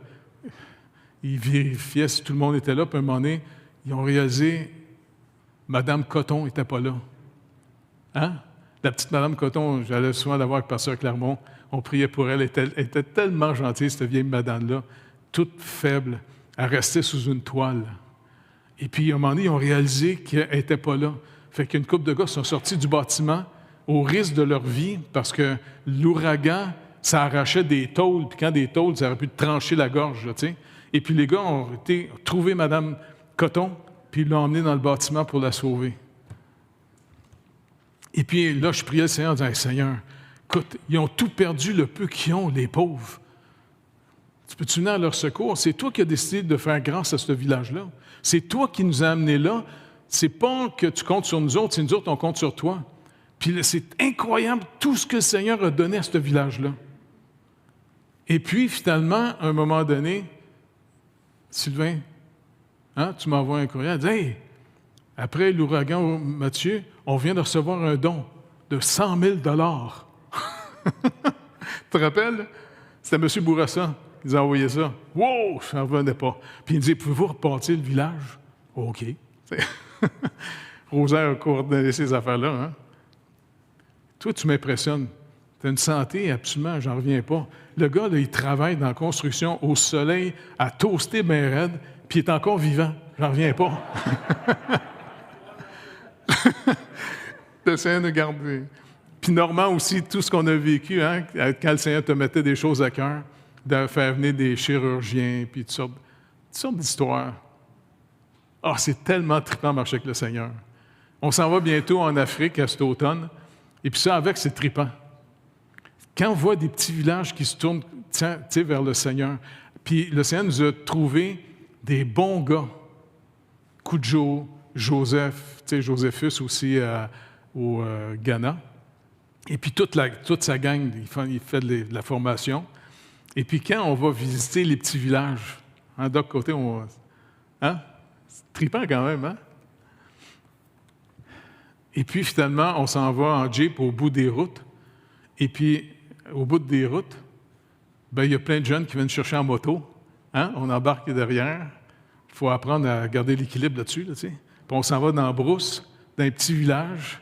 ils vérifiaient si tout le monde était là, puis à un moment donné, ils ont réalisé Madame Coton n'était pas là. Hein? La petite Madame Coton, j'allais souvent la voir avec Pasteur Clermont, on priait pour elle, elle était tellement gentille, cette vieille madame-là, toute faible, elle restait sous une toile. Et puis, à un moment donné, ils ont réalisé qu'elle n'était pas là. Fait qu'une couple de gars sont sortis du bâtiment au risque de leur vie parce que l'ouragan, ça arrachait des tôles, puis quand des tôles, ça aurait pu trancher la gorge, tu sais. Et puis les gars ont été trouver Mme Coton, puis ils l'ont emmenée dans le bâtiment pour la sauver. Et puis là, je priais le Seigneur en disant, hey, Seigneur, écoute, ils ont tout perdu le peu qu'ils ont, les pauvres. Tu peux-tu venir à leur secours? C'est toi qui as décidé de faire grâce à ce village-là. C'est toi qui nous as amenés là. C'est pas que tu comptes sur nous autres, c'est nous autres, on compte sur toi. Puis là, c'est incroyable tout ce que le Seigneur a donné à ce village-là. Et puis, finalement, à un moment donné, Sylvain, hein, tu m'envoies un courriel, dis, hey, après l'ouragan Mathieu, on vient de recevoir un don de 100 000 $. Tu te rappelles? C'était M. Bourassa qui nous a envoyé ça. Wow! Je n'en revenais pas. Puis il me dit, pouvez-vous repartir le village? OK. Rosaire a coordonné ces affaires-là. Hein? Toi, tu m'impressionnes. Tu as une santé, absolument, j'en reviens pas. Le gars, là, il travaille dans la construction au soleil, à toaster bien raide, puis il est encore vivant. J'en reviens pas. Le Seigneur nous garde. Puis Normand aussi, tout ce qu'on a vécu, hein, quand le Seigneur te mettait des choses à cœur, de faire venir des chirurgiens, puis toutes sortes d'histoires. Ah, c'est tellement trippant de marcher avec le Seigneur. On s'en va bientôt en Afrique, à cet automne, et puis ça, avec, c'est trippant. Quand on voit des petits villages qui se tournent vers le Seigneur, puis le Seigneur nous a trouvé des bons gars. Kudjo, Joseph, Josephus aussi au Ghana. Et puis toute sa gang, il fait de la formation. Et puis quand on va visiter les petits villages, hein, d'autre côté, hein? C'est trippant quand même, hein? Et puis finalement, on s'en va en Jeep au bout des routes. Et puis, au bout des routes, ben, il y a plein de jeunes qui viennent chercher en moto. Hein? On embarque derrière. Il faut apprendre à garder l'équilibre là-dessus. Là, puis on s'en va dans la brousse, dans un petit village.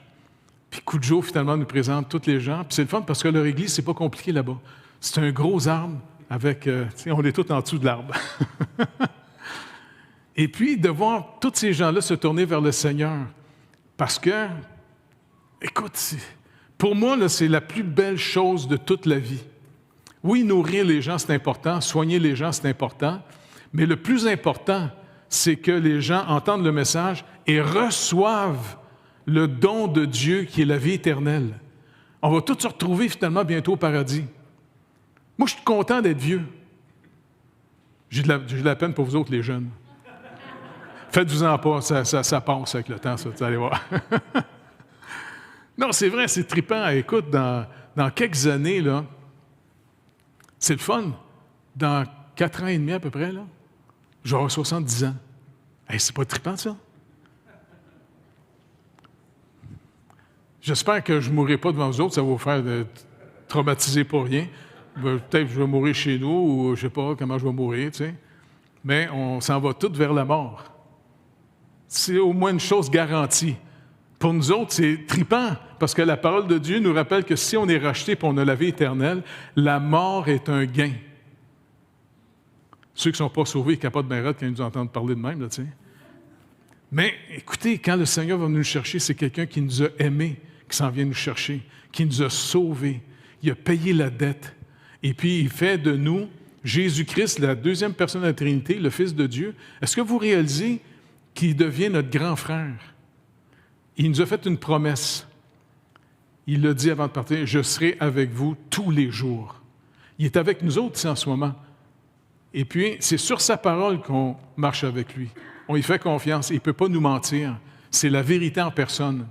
Puis Kudjo, finalement, nous présente tous les gens. Puis c'est le fun parce que leur église, c'est pas compliqué là-bas. C'est un gros arbre avec... on est tous en dessous de l'arbre. Et puis, de voir tous ces gens-là se tourner vers le Seigneur. Parce que, écoute, pour moi, là, c'est la plus belle chose de toute la vie. Oui, nourrir les gens, c'est important. Soigner les gens, c'est important. Mais le plus important, c'est que les gens entendent le message et reçoivent le don de Dieu qui est la vie éternelle. On va tous se retrouver finalement bientôt au paradis. Moi, je suis content d'être vieux. J'ai de la peine pour vous autres, les jeunes. Faites-vous-en pas, ça passe avec le temps, ça, vous allez voir. Non, c'est vrai, c'est trippant. Écoute, dans quelques années, là, c'est le fun. Dans 4 ans et demi à peu près, là, j'aurai 70 ans. Hey, c'est pas trippant, ça? J'espère que je ne mourrai pas devant vous autres, ça va vous faire traumatiser pour rien. Peut-être que je vais mourir chez nous, ou je ne sais pas comment je vais mourir, tu sais. Mais on s'en va tous vers la mort. C'est au moins une chose garantie. Pour nous autres, c'est trippant, parce que la parole de Dieu nous rappelle que si on est racheté pour on a la vie éternelle, la mort est un gain. Ceux qui ne sont pas sauvés, ils capotent bien raide quand ils nous entendent parler de même, là, tu sais. Mais écoutez, quand le Seigneur va nous chercher, c'est quelqu'un qui nous a aimés, qui s'en vient nous chercher, qui nous a sauvés. Il a payé la dette. Et puis, il fait de nous, Jésus-Christ, la deuxième personne de la Trinité, le Fils de Dieu. Est-ce que vous réalisez qu'il devient notre grand frère? Il nous a fait une promesse. Il l'a dit avant de partir, « Je serai avec vous tous les jours. » Il est avec nous autres ici en ce moment. Et puis, c'est sur sa parole qu'on marche avec lui. On y fait confiance. Il ne peut pas nous mentir. C'est la vérité en personne.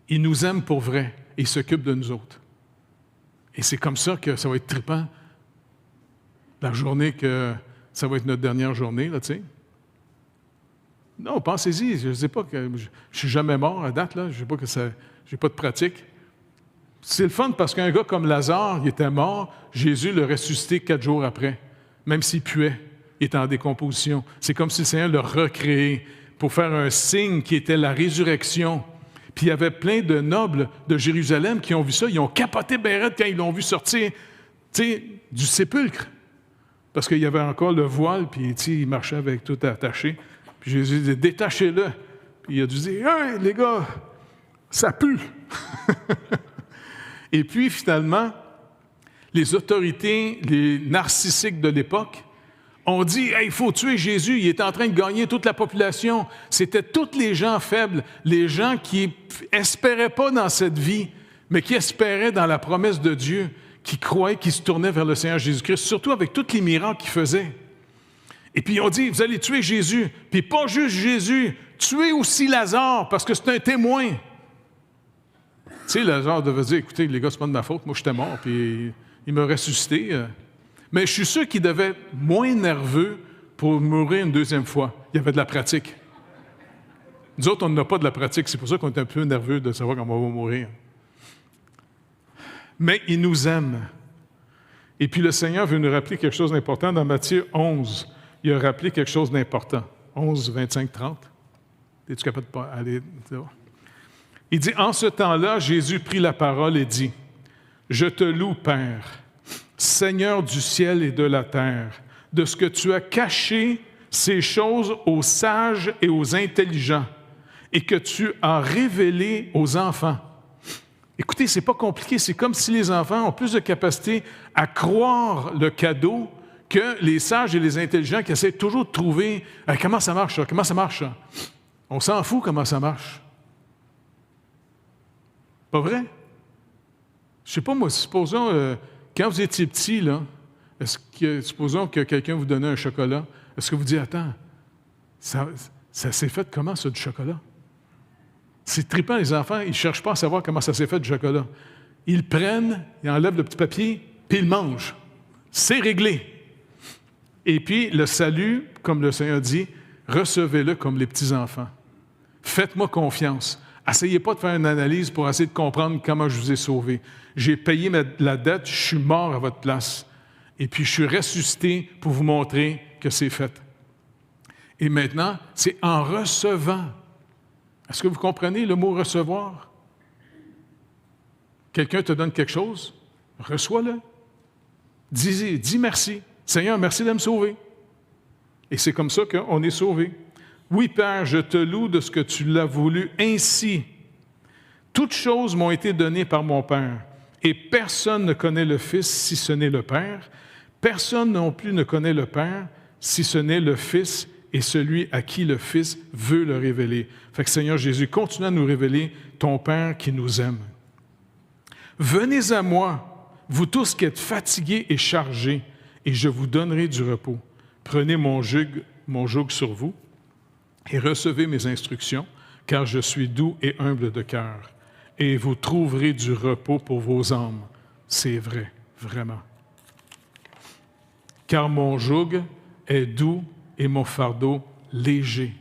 Il nous aime pour vrai et il s'occupe de nous autres. Et c'est comme ça que ça va être trippant la journée que ça va être notre dernière journée, là, tu sais. Non, pensez-y, je ne sais pas que je suis jamais mort à date, là, je sais pas que ça, j'ai pas de pratique. C'est le fun parce qu'un gars comme Lazare, il était mort, Jésus l'a ressuscité 4 jours après, même s'il puait, il était en décomposition. C'est comme si le Seigneur l'a recréé pour faire un signe qui était la résurrection. Puis il y avait plein de nobles de Jérusalem qui ont vu ça, ils ont capoté ben raide quand ils l'ont vu sortir, tu sais, du sépulcre. Parce qu'il y avait encore le voile, puis il marchait avec tout attaché. Puis Jésus dit, détachez-le. Puis il a dû dire, hey, les gars, ça pue. Et puis finalement, les autorités, les narcissiques de l'époque, ont dit, hey, il faut tuer Jésus, il est en train de gagner toute la population. C'était tous les gens faibles, les gens qui espéraient pas dans cette vie, mais qui espéraient dans la promesse de Dieu, qui croyaient, qui se tournaient vers le Seigneur Jésus-Christ, surtout avec tous les miracles qu'il faisait. Et puis ils ont dit, vous allez tuer Jésus. Puis pas juste Jésus, tuez aussi Lazare, parce que c'est un témoin. Tu sais, Lazare devait dire, écoutez, les gars, c'est pas de ma faute, moi j'étais mort, puis il m'a ressuscité. Mais je suis sûr qu'il devait être moins nerveux pour mourir une deuxième fois. Il y avait de la pratique. Nous autres, on n'a pas de la pratique, c'est pour ça qu'on est un peu nerveux de savoir comment on va mourir. Mais il nous aime. Et puis le Seigneur veut nous rappeler quelque chose d'important. Dans Matthieu 11, il a rappelé quelque chose d'important. 11, 25, 30. Es-tu capable de aller là? Il dit, en ce temps-là, Jésus prit la parole et dit, « Je te loue, Père, Seigneur du ciel et de la terre, de ce que tu as caché ces choses aux sages et aux intelligents, et que tu as révélé aux enfants. » Écoutez, c'est pas compliqué, c'est comme si les enfants ont plus de capacité à croire le cadeau que les sages et les intelligents qui essaient toujours de trouver comment ça marche, comment ça marche. On s'en fout comment ça marche. Pas vrai? Je sais pas, moi, supposons, quand vous étiez petit, là, supposons que quelqu'un vous donnait un chocolat, est-ce que vous dites, attends, ça s'est fait comment, ça, du chocolat? C'est trippant, les enfants, ils ne cherchent pas à savoir comment ça s'est fait, du chocolat. Ils le prennent, ils enlèvent le petit papier, puis ils le mangent. C'est réglé. Et puis, le salut, comme le Seigneur dit, recevez-le comme les petits-enfants. Faites-moi confiance. Essayez pas de faire une analyse pour essayer de comprendre comment je vous ai sauvé. J'ai payé la dette, je suis mort à votre place. Et puis, je suis ressuscité pour vous montrer que c'est fait. Et maintenant, c'est en recevant. Est-ce que vous comprenez le mot « recevoir » ? Quelqu'un te donne quelque chose, reçois-le. Dis merci. Seigneur, merci de me sauver. Et c'est comme ça qu'on est sauvé. Oui, Père, je te loue de ce que tu l'as voulu ainsi. Toutes choses m'ont été données par mon Père, et personne ne connaît le Fils si ce n'est le Père. Personne non plus ne connaît le Père si ce n'est le Fils et celui à qui le Fils veut le révéler. Fait que Seigneur Jésus, continue à nous révéler ton Père qui nous aime. Venez à moi, vous tous qui êtes fatigués et chargés, et je vous donnerai du repos. Prenez mon joug sur vous et recevez mes instructions, car je suis doux et humble de cœur, et vous trouverez du repos pour vos âmes. C'est vrai, vraiment. Car mon joug est doux et mon fardeau léger.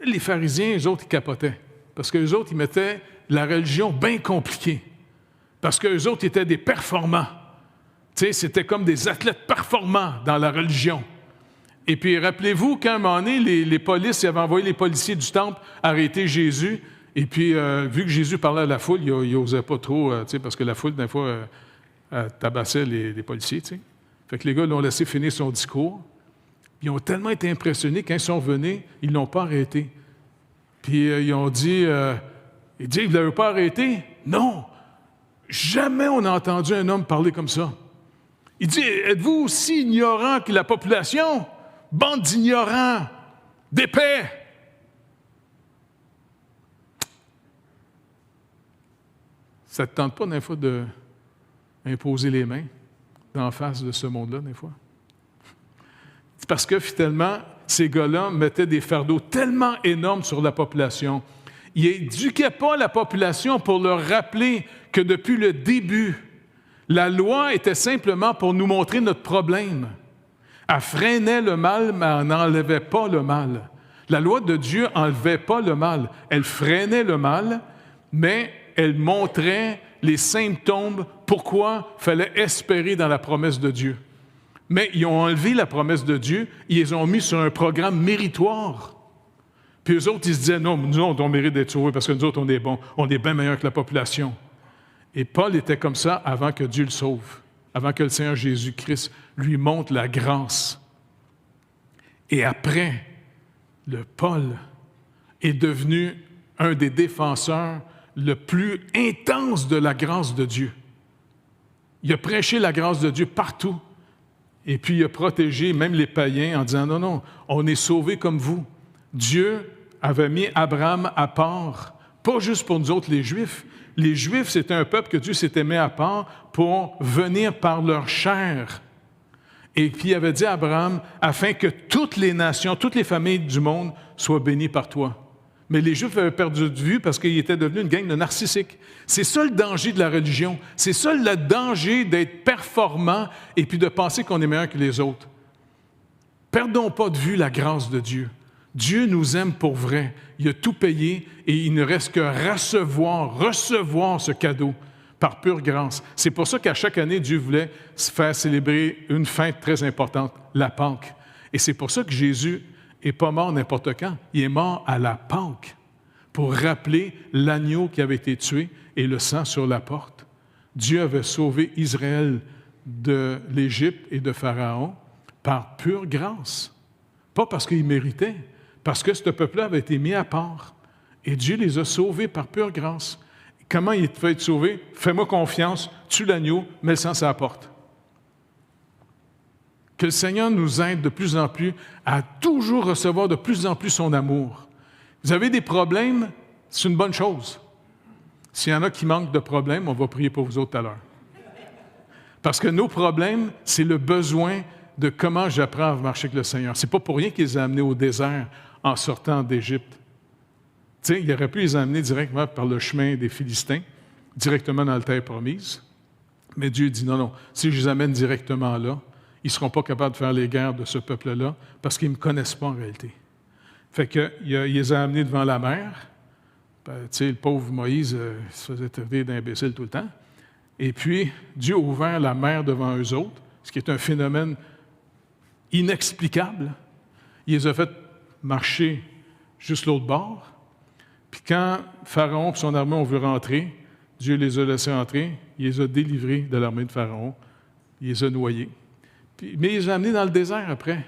Les pharisiens, eux autres, ils capotaient, parce qu'eux autres, ils mettaient la religion bien compliquée, parce qu'eux autres, ils étaient des performants. Tu sais, c'était comme des athlètes performants dans la religion. Et puis, rappelez-vous, quand à un moment donné, les polices, ils avaient envoyé les policiers du temple arrêter Jésus, et puis, vu que Jésus parlait à la foule, il n'osait pas trop, tu sais, parce que la foule, des fois, tabassait les policiers, tu sais. Fait que les gars l'ont laissé finir son discours. Ils ont tellement été impressionnés, quand ils sont revenus, ils ne l'ont pas arrêté. Puis, ils ont dit, vous ne l'avez pas arrêté? Non! Jamais on a entendu un homme parler comme ça. Il dit, êtes-vous aussi ignorant que la population? Bande d'ignorants, d'épais. Ça ne te tente pas, des fois, d'imposer les mains en face de ce monde-là, des fois? C'est parce que, finalement, ces gars-là mettaient des fardeaux tellement énormes sur la population. Ils n'éduquaient pas la population pour leur rappeler que depuis le début, la loi était simplement pour nous montrer notre problème. Elle freinait le mal, mais elle n'enlevait pas le mal. La loi de Dieu n'enlevait pas le mal. Elle freinait le mal, mais elle montrait les symptômes, pourquoi il fallait espérer dans la promesse de Dieu. Mais ils ont enlevé la promesse de Dieu, ils les ont mis sur un programme méritoire. Puis eux autres, ils se disaient, non, nous autres, on mérite d'être sauvés parce que nous autres, on est bons, on est bien meilleurs que la population. Et Paul était comme ça avant que Dieu le sauve, avant que le Seigneur Jésus-Christ lui montre la grâce. Et après, le Paul est devenu un des défenseurs le plus intense de la grâce de Dieu. Il a prêché la grâce de Dieu partout. Et puis il a protégé même les païens en disant, non, non, on est sauvés comme vous. Dieu avait mis Abraham à part, pas juste pour nous autres les Juifs. Les Juifs, c'était un peuple que Dieu s'était mis à part pour venir par leur chair. Et puis il avait dit à Abraham, afin que toutes les nations, toutes les familles du monde soient bénies par toi. Mais les Juifs avaient perdu de vue parce qu'ils étaient devenus une gang de narcissiques. C'est ça le danger de la religion. C'est ça le danger d'être performant et puis de penser qu'on est meilleur que les autres. Perdons pas de vue la grâce de Dieu. Dieu nous aime pour vrai. Il a tout payé et il ne reste que recevoir ce cadeau par pure grâce. C'est pour ça qu'à chaque année, Dieu voulait faire célébrer une fête très importante, la Pâque. Et c'est pour ça que Jésus n'est pas mort n'importe quand. Il est mort à la Pâque pour rappeler l'agneau qui avait été tué et le sang sur la porte. Dieu avait sauvé Israël de l'Égypte et de Pharaon par pure grâce. Pas parce qu'il méritait, parce que ce peuple-là avait été mis à part. Et Dieu les a sauvés par pure grâce. Comment il peut être sauvé? Fais-moi confiance, tue l'agneau, mets le sang sur la porte. Que le Seigneur nous aide de plus en plus à toujours recevoir de plus en plus son amour. Vous avez des problèmes, c'est une bonne chose. S'il y en a qui manquent de problèmes, on va prier pour vous autres tout à l'heure. Parce que nos problèmes, c'est le besoin de comment j'apprends à marcher avec le Seigneur. C'est pas pour rien qu'il les a amenés au désert en sortant d'Égypte. Tu sais, il aurait pu les amener directement par le chemin des Philistins, directement dans la terre promise. Mais Dieu dit non, non, si je les amène directement là, ils ne seront pas capables de faire les guerres de ce peuple-là parce qu'ils ne me connaissent pas en réalité. Fait qu'il les a amenés devant la mer. Tu sais, le pauvre Moïse il se faisait traiter d'imbécile tout le temps. Et puis, Dieu a ouvert la mer devant eux autres, ce qui est un phénomène inexplicable. Il les a fait marcher juste l'autre bord. Puis quand Pharaon et son armée ont vu rentrer, Dieu les a laissés entrer, il les a délivrés de l'armée de Pharaon, il les a noyés. Mais il les a amenés dans le désert après.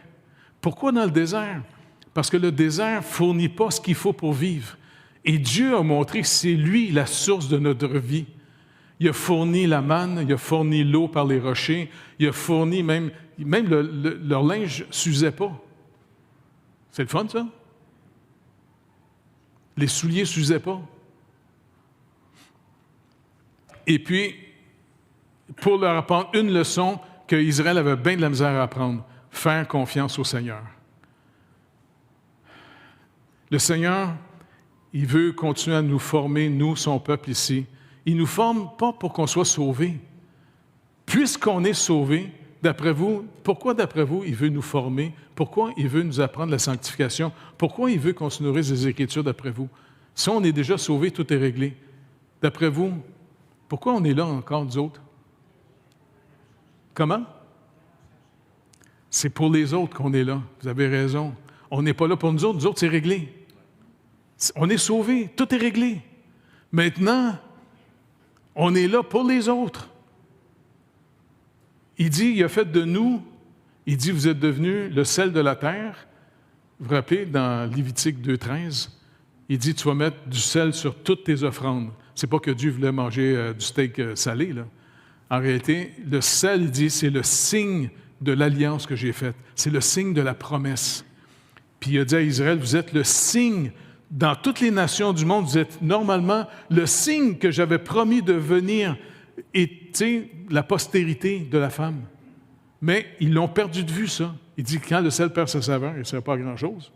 Pourquoi dans le désert? Parce que le désert ne fournit pas ce qu'il faut pour vivre. Et Dieu a montré que c'est lui la source de notre vie. Il a fourni la manne, il a fourni l'eau par les rochers, il a fourni même leur linge ne s'usait pas. C'est le fun, ça? Les souliers ne s'usaient pas. Et puis, pour leur apprendre une leçon qu'Israël avait bien de la misère à apprendre, faire confiance au Seigneur. Le Seigneur, il veut continuer à nous former, nous, son peuple ici. Il ne nous forme pas pour qu'on soit sauvés. Puisqu'on est sauvés, d'après vous, pourquoi d'après vous, il veut nous former? Pourquoi il veut nous apprendre la sanctification? Pourquoi il veut qu'on se nourrisse des Écritures d'après vous? Si on est déjà sauvés, tout est réglé. D'après vous, pourquoi on est là encore, nous autres? Comment? C'est pour les autres qu'on est là. Vous avez raison. On n'est pas là pour nous autres c'est réglé. On est sauvés, tout est réglé. Maintenant, on est là pour les autres. Il dit, il a fait de nous, il dit, vous êtes devenus le sel de la terre. Vous vous rappelez, dans Lévitique 2,13, il dit, tu vas mettre du sel sur toutes tes offrandes. C'est pas que Dieu voulait manger du steak salé, là. En réalité, le sel, il dit, c'est le signe de l'alliance que j'ai faite. C'est le signe de la promesse. Puis il a dit à Israël, vous êtes le signe, dans toutes les nations du monde, vous êtes normalement le signe que j'avais promis de venir, et tu sais, la postérité de la femme. Mais ils l'ont perdu de vue, ça. Il dit, quand le sel perd sa saveur, il ne sert pas à grand-chose.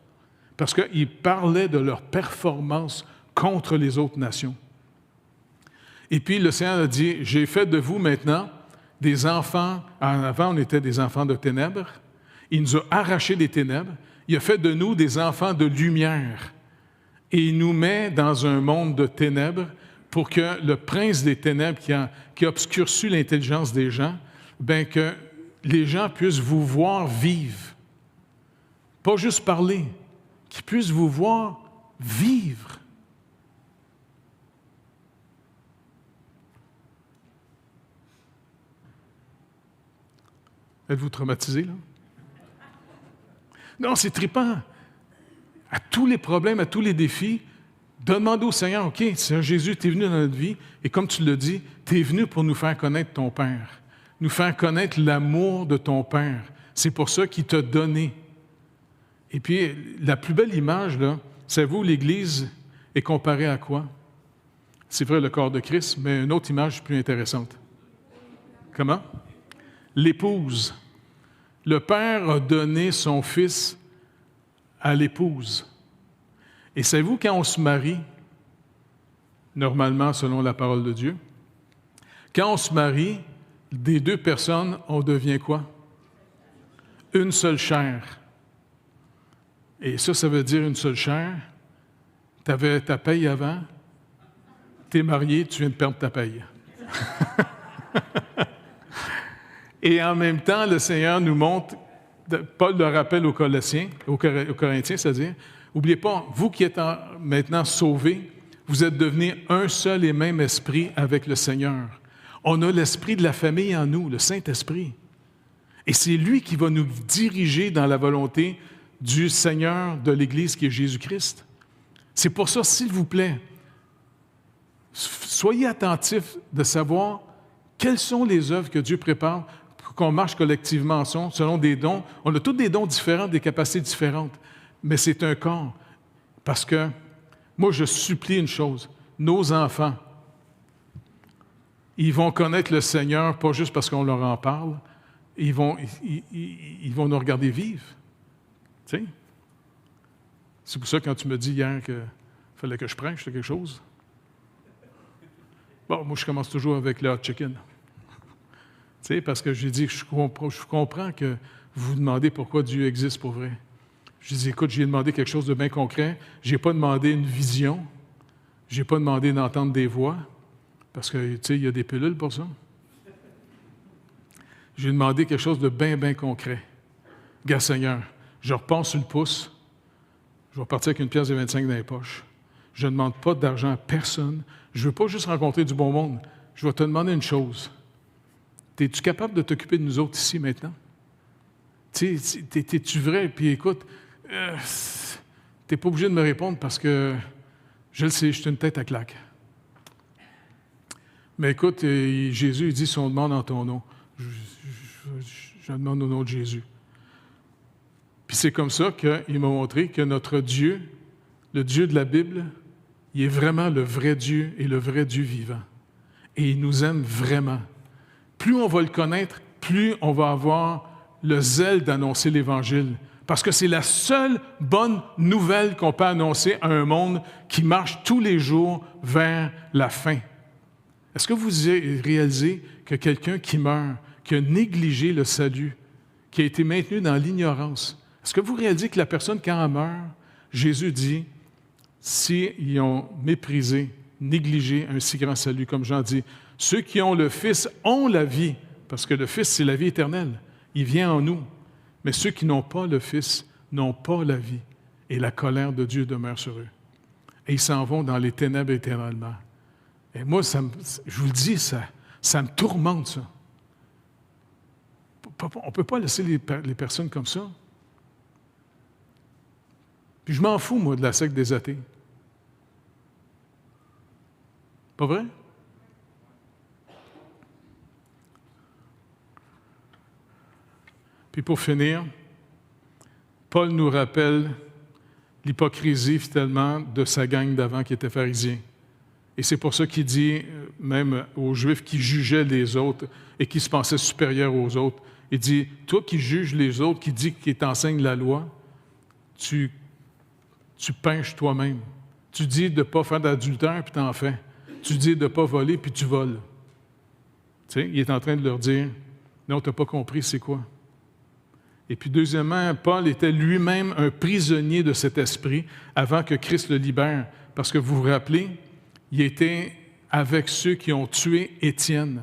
Parce qu'il parlait de leur performance contre les autres nations. Et puis le Seigneur a dit, j'ai fait de vous maintenant des enfants, avant on était des enfants de ténèbres, Il nous a arrachés des ténèbres. Il a fait de nous des enfants de lumière. Et il nous met dans un monde de ténèbres pour que le prince des ténèbres qui obscurcit l'intelligence des gens, bien que les gens puissent vous voir vivre. Pas juste parler, qu'ils puissent vous voir vivre. Êtes-vous traumatisé, là? Non, c'est trippant. À tous les problèmes, à tous les défis, demandez au Seigneur, OK, Seigneur Jésus, tu es venu dans notre vie, et comme tu l'as dit, tu es venu pour nous faire connaître ton Père, nous faire connaître l'amour de ton Père. C'est pour ça qu'il t'a donné. Et puis, la plus belle image, là, savez-vous, l'Église est comparée à quoi? C'est vrai, le corps de Christ, mais une autre image plus intéressante. Comment? L'épouse. Le Père a donné son Fils à l'épouse. Et savez-vous, quand on se marie, normalement, selon la parole de Dieu, quand on se marie, des deux personnes, on devient quoi? Une seule chair. Et ça veut dire une seule chair. Tu avais ta paye avant, tu es marié, tu viens de perdre ta paye. Et en même temps, le Seigneur nous montre, Paul le rappelle aux Colossiens, aux Corinthiens, c'est-à-dire, n'oubliez pas, vous qui êtes maintenant sauvés, vous êtes devenus un seul et même esprit avec le Seigneur. On a l'esprit de la famille en nous, le Saint-Esprit. Et c'est lui qui va nous diriger dans la volonté du Seigneur de l'Église qui est Jésus-Christ. C'est pour ça, s'il vous plaît, soyez attentifs de savoir quelles sont les œuvres que Dieu prépare pour qu'on marche collectivement ensemble, selon des dons. On a tous des dons différents, des capacités différentes, mais c'est un corps. Parce que, moi, je supplie une chose, nos enfants, ils vont connaître le Seigneur, pas juste parce qu'on leur en parle, ils vont nous regarder vivre. Tu sais? C'est pour ça, quand tu me dis hier qu'il fallait que je prêche quelque chose, bon, moi, je commence toujours avec le hot chicken. Tu sais, parce que j'ai dit que je comprends que vous vous demandez pourquoi Dieu existe pour vrai. Je dis, écoute, j'ai demandé quelque chose de bien concret. Je n'ai pas demandé une vision. Je n'ai pas demandé d'entendre des voix, parce que, tu sais, il y a des pilules pour ça. J'ai demandé quelque chose de bien, bien concret. Gars, Seigneur, je repars sur le pouce. Je vais partir avec une pièce de 25 dans les poches. Je ne demande pas d'argent à personne. Je ne veux pas juste rencontrer du bon monde. Je vais te demander une chose. Es-tu capable de t'occuper de nous autres ici maintenant? Es-tu vrai? Puis écoute, tu n'es pas obligé de me répondre parce que je le sais, je suis une tête à claque. Mais écoute, Jésus, il dit, si on demande en ton nom, je demande au nom de Jésus. Puis c'est comme ça qu'il m'a montré que notre Dieu, le Dieu de la Bible, il est vraiment le vrai Dieu et le vrai Dieu vivant. Et il nous aime vraiment. Plus on va le connaître, plus on va avoir le zèle d'annoncer l'Évangile. Parce que c'est la seule bonne nouvelle qu'on peut annoncer à un monde qui marche tous les jours vers la fin. Est-ce que vous réalisez que quelqu'un qui meurt, qui a négligé le salut, qui a été maintenu dans l'ignorance, est-ce que vous réalisez que la personne, quand elle meurt, Jésus dit, s'ils ont méprisé, négligé un si grand salut, comme Jean dit, ceux qui ont le Fils ont la vie, parce que le Fils, c'est la vie éternelle. Il vient en nous. Mais ceux qui n'ont pas le Fils n'ont pas la vie, et la colère de Dieu demeure sur eux. Et ils s'en vont dans les ténèbres éternellement. Et moi, je vous le dis, ça me tourmente, ça. On ne peut pas laisser les personnes comme ça. Puis je m'en fous, moi, de la secte des athées. Pas vrai? Puis pour finir, Paul nous rappelle l'hypocrisie, finalement, de sa gang d'avant qui était pharisien. Et c'est pour ça qu'il dit, même aux Juifs qui jugeaient les autres et qui se pensaient supérieurs aux autres, il dit, toi qui juges les autres, qui t'enseigne la loi, tu pêches toi-même. Tu dis de ne pas faire d'adultère, puis tu en fais. Tu dis de ne pas voler, puis tu voles. Tu sais, il est en train de leur dire, non, tu n'as pas compris c'est quoi. Et puis deuxièmement, Paul était lui-même un prisonnier de cet esprit avant que Christ le libère. Parce que vous vous rappelez, il était avec ceux qui ont tué Étienne,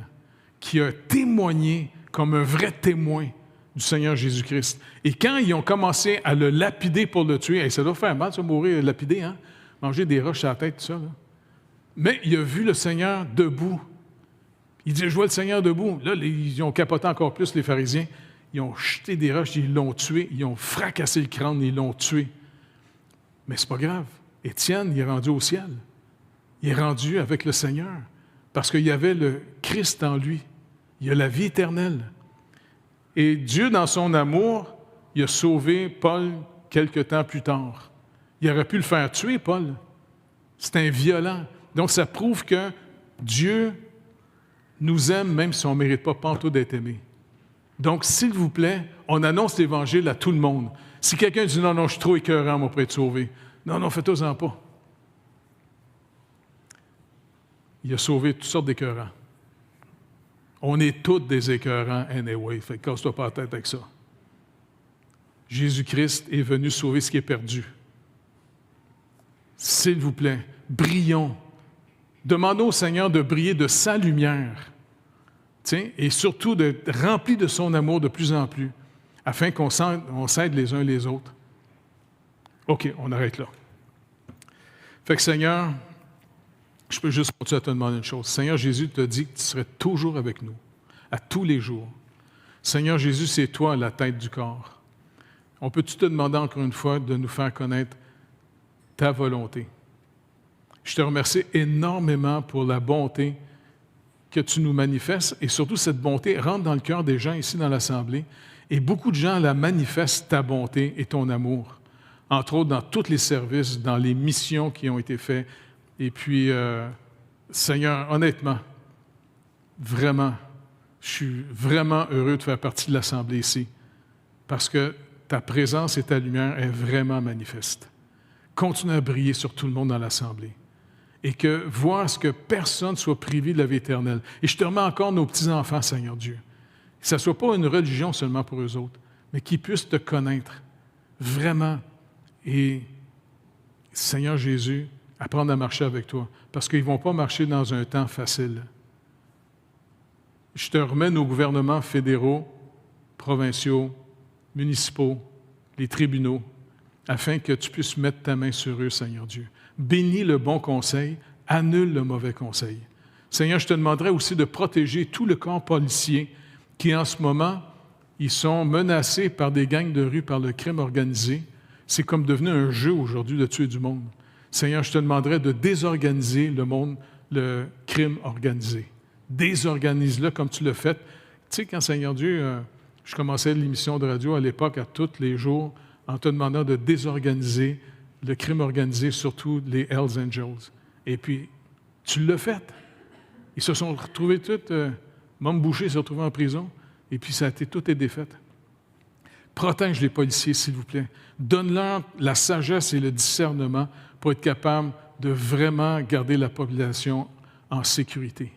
qui a témoigné comme un vrai témoin du Seigneur Jésus-Christ. Et quand ils ont commencé à le lapider pour le tuer, ça doit faire mal de se mourir lapidé, hein? Manger des roches à la tête, tout ça. Là. Mais il a vu le Seigneur debout. Il dit, je vois le Seigneur debout. Là, ils ont capoté encore plus, les pharisiens. Ils ont jeté des roches, ils l'ont tué. Ils ont fracassé le crâne, ils l'ont tué. Mais c'est pas grave. Étienne, il est rendu au ciel. Il est rendu avec le Seigneur. Parce qu'il y avait le Christ en lui. Il y a la vie éternelle. Et Dieu, dans son amour, il a sauvé Paul quelque temps plus tard. Il aurait pu le faire tuer, Paul. C'est un violent. Donc, ça prouve que Dieu nous aime même si on ne mérite pas pantoute d'être aimé. Donc, s'il vous plaît, on annonce l'Évangile à tout le monde. Si quelqu'un dit « Non, je suis trop écœurant, moi, pour être sauvé. » Non, faites-en pas. Il a sauvé toutes sortes d'écœurants. On est tous des écœurants anyway, fait que casse-toi pas la tête avec ça. Jésus-Christ est venu sauver ce qui est perdu. S'il vous plaît, brillons. Demandons au Seigneur de briller de sa lumière, et surtout d'être rempli de son amour de plus en plus, afin qu'on s'aide les uns les autres. OK, on arrête là. Fait que Seigneur, je peux juste continuer à te demander une chose. Seigneur Jésus te dit que tu serais toujours avec nous, à tous les jours. Seigneur Jésus, c'est toi la tête du corps. On peut-tu te demander encore une fois de nous faire connaître ta volonté? Je te remercie énormément pour la bonté que tu nous manifestes et surtout cette bonté rentre dans le cœur des gens ici dans l'Assemblée et beaucoup de gens la manifestent, ta bonté et ton amour, entre autres dans tous les services, dans les missions qui ont été faites. Et puis, Seigneur, honnêtement, vraiment, je suis vraiment heureux de faire partie de l'Assemblée ici parce que ta présence et ta lumière est vraiment manifeste. Continue à briller sur tout le monde dans l'Assemblée. Et que voir ce que personne soit privé de la vie éternelle. Et je te remets encore nos petits-enfants, Seigneur Dieu. Que ce ne soit pas une religion seulement pour eux autres, mais qu'ils puissent te connaître vraiment. Et, Seigneur Jésus, apprendre à marcher avec toi, parce qu'ils ne vont pas marcher dans un temps facile. Je te remets nos gouvernements fédéraux, provinciaux, municipaux, les tribunaux, afin que tu puisses mettre ta main sur eux, Seigneur Dieu. Bénis le bon conseil, annule le mauvais conseil. Seigneur, je te demanderais aussi de protéger tout le corps policier qui, en ce moment, ils sont menacés par des gangs de rue, par le crime organisé. C'est comme devenu un jeu aujourd'hui de tuer du monde. Seigneur, je te demanderais de désorganiser le monde, le crime organisé. Désorganise-le comme tu l'as fait. Tu sais, quand, Seigneur Dieu, je commençais l'émission de radio à l'époque, à tous les jours, en te demandant de désorganiser le crime organisé, surtout les Hells Angels. Et puis, tu l'as fait. Ils se sont retrouvés tous, Mom Boucher s'est retrouvé en prison, et puis tout est défait. Protège les policiers, s'il vous plaît. Donne-leur la sagesse et le discernement pour être capable de vraiment garder la population en sécurité.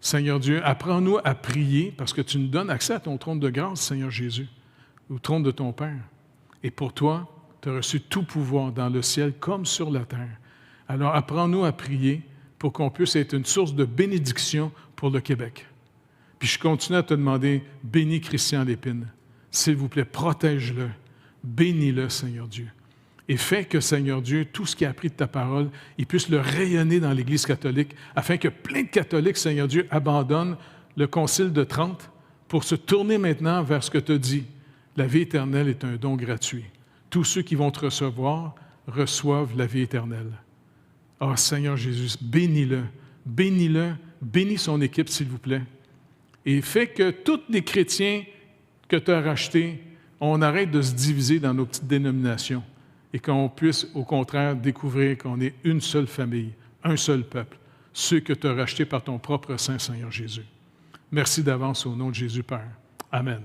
Seigneur Dieu, apprends-nous à prier, parce que tu nous donnes accès à ton trône de grâce, Seigneur Jésus, au trône de ton Père. Et pour toi, tu as reçu tout pouvoir dans le ciel comme sur la terre. Alors, apprends-nous à prier pour qu'on puisse être une source de bénédiction pour le Québec. Puis je continue à te demander, bénis Christian Lépine. S'il vous plaît, protège-le. Bénis-le, Seigneur Dieu. Et fais que, Seigneur Dieu, tout ce qu'il a appris de ta parole, il puisse le rayonner dans l'Église catholique, afin que plein de catholiques, Seigneur Dieu, abandonnent le Concile de Trente pour se tourner maintenant vers ce que tu as dit. La vie éternelle est un don gratuit. Tous ceux qui vont te recevoir reçoivent la vie éternelle. Ah, Seigneur Jésus, bénis-le, bénis-le, bénis son équipe, s'il vous plaît. Et fais que tous les chrétiens que tu as rachetés, on arrête de se diviser dans nos petites dénominations et qu'on puisse, au contraire, découvrir qu'on est une seule famille, un seul peuple, ceux que tu as rachetés par ton propre sang, Seigneur Jésus. Merci d'avance au nom de Jésus, Père. Amen.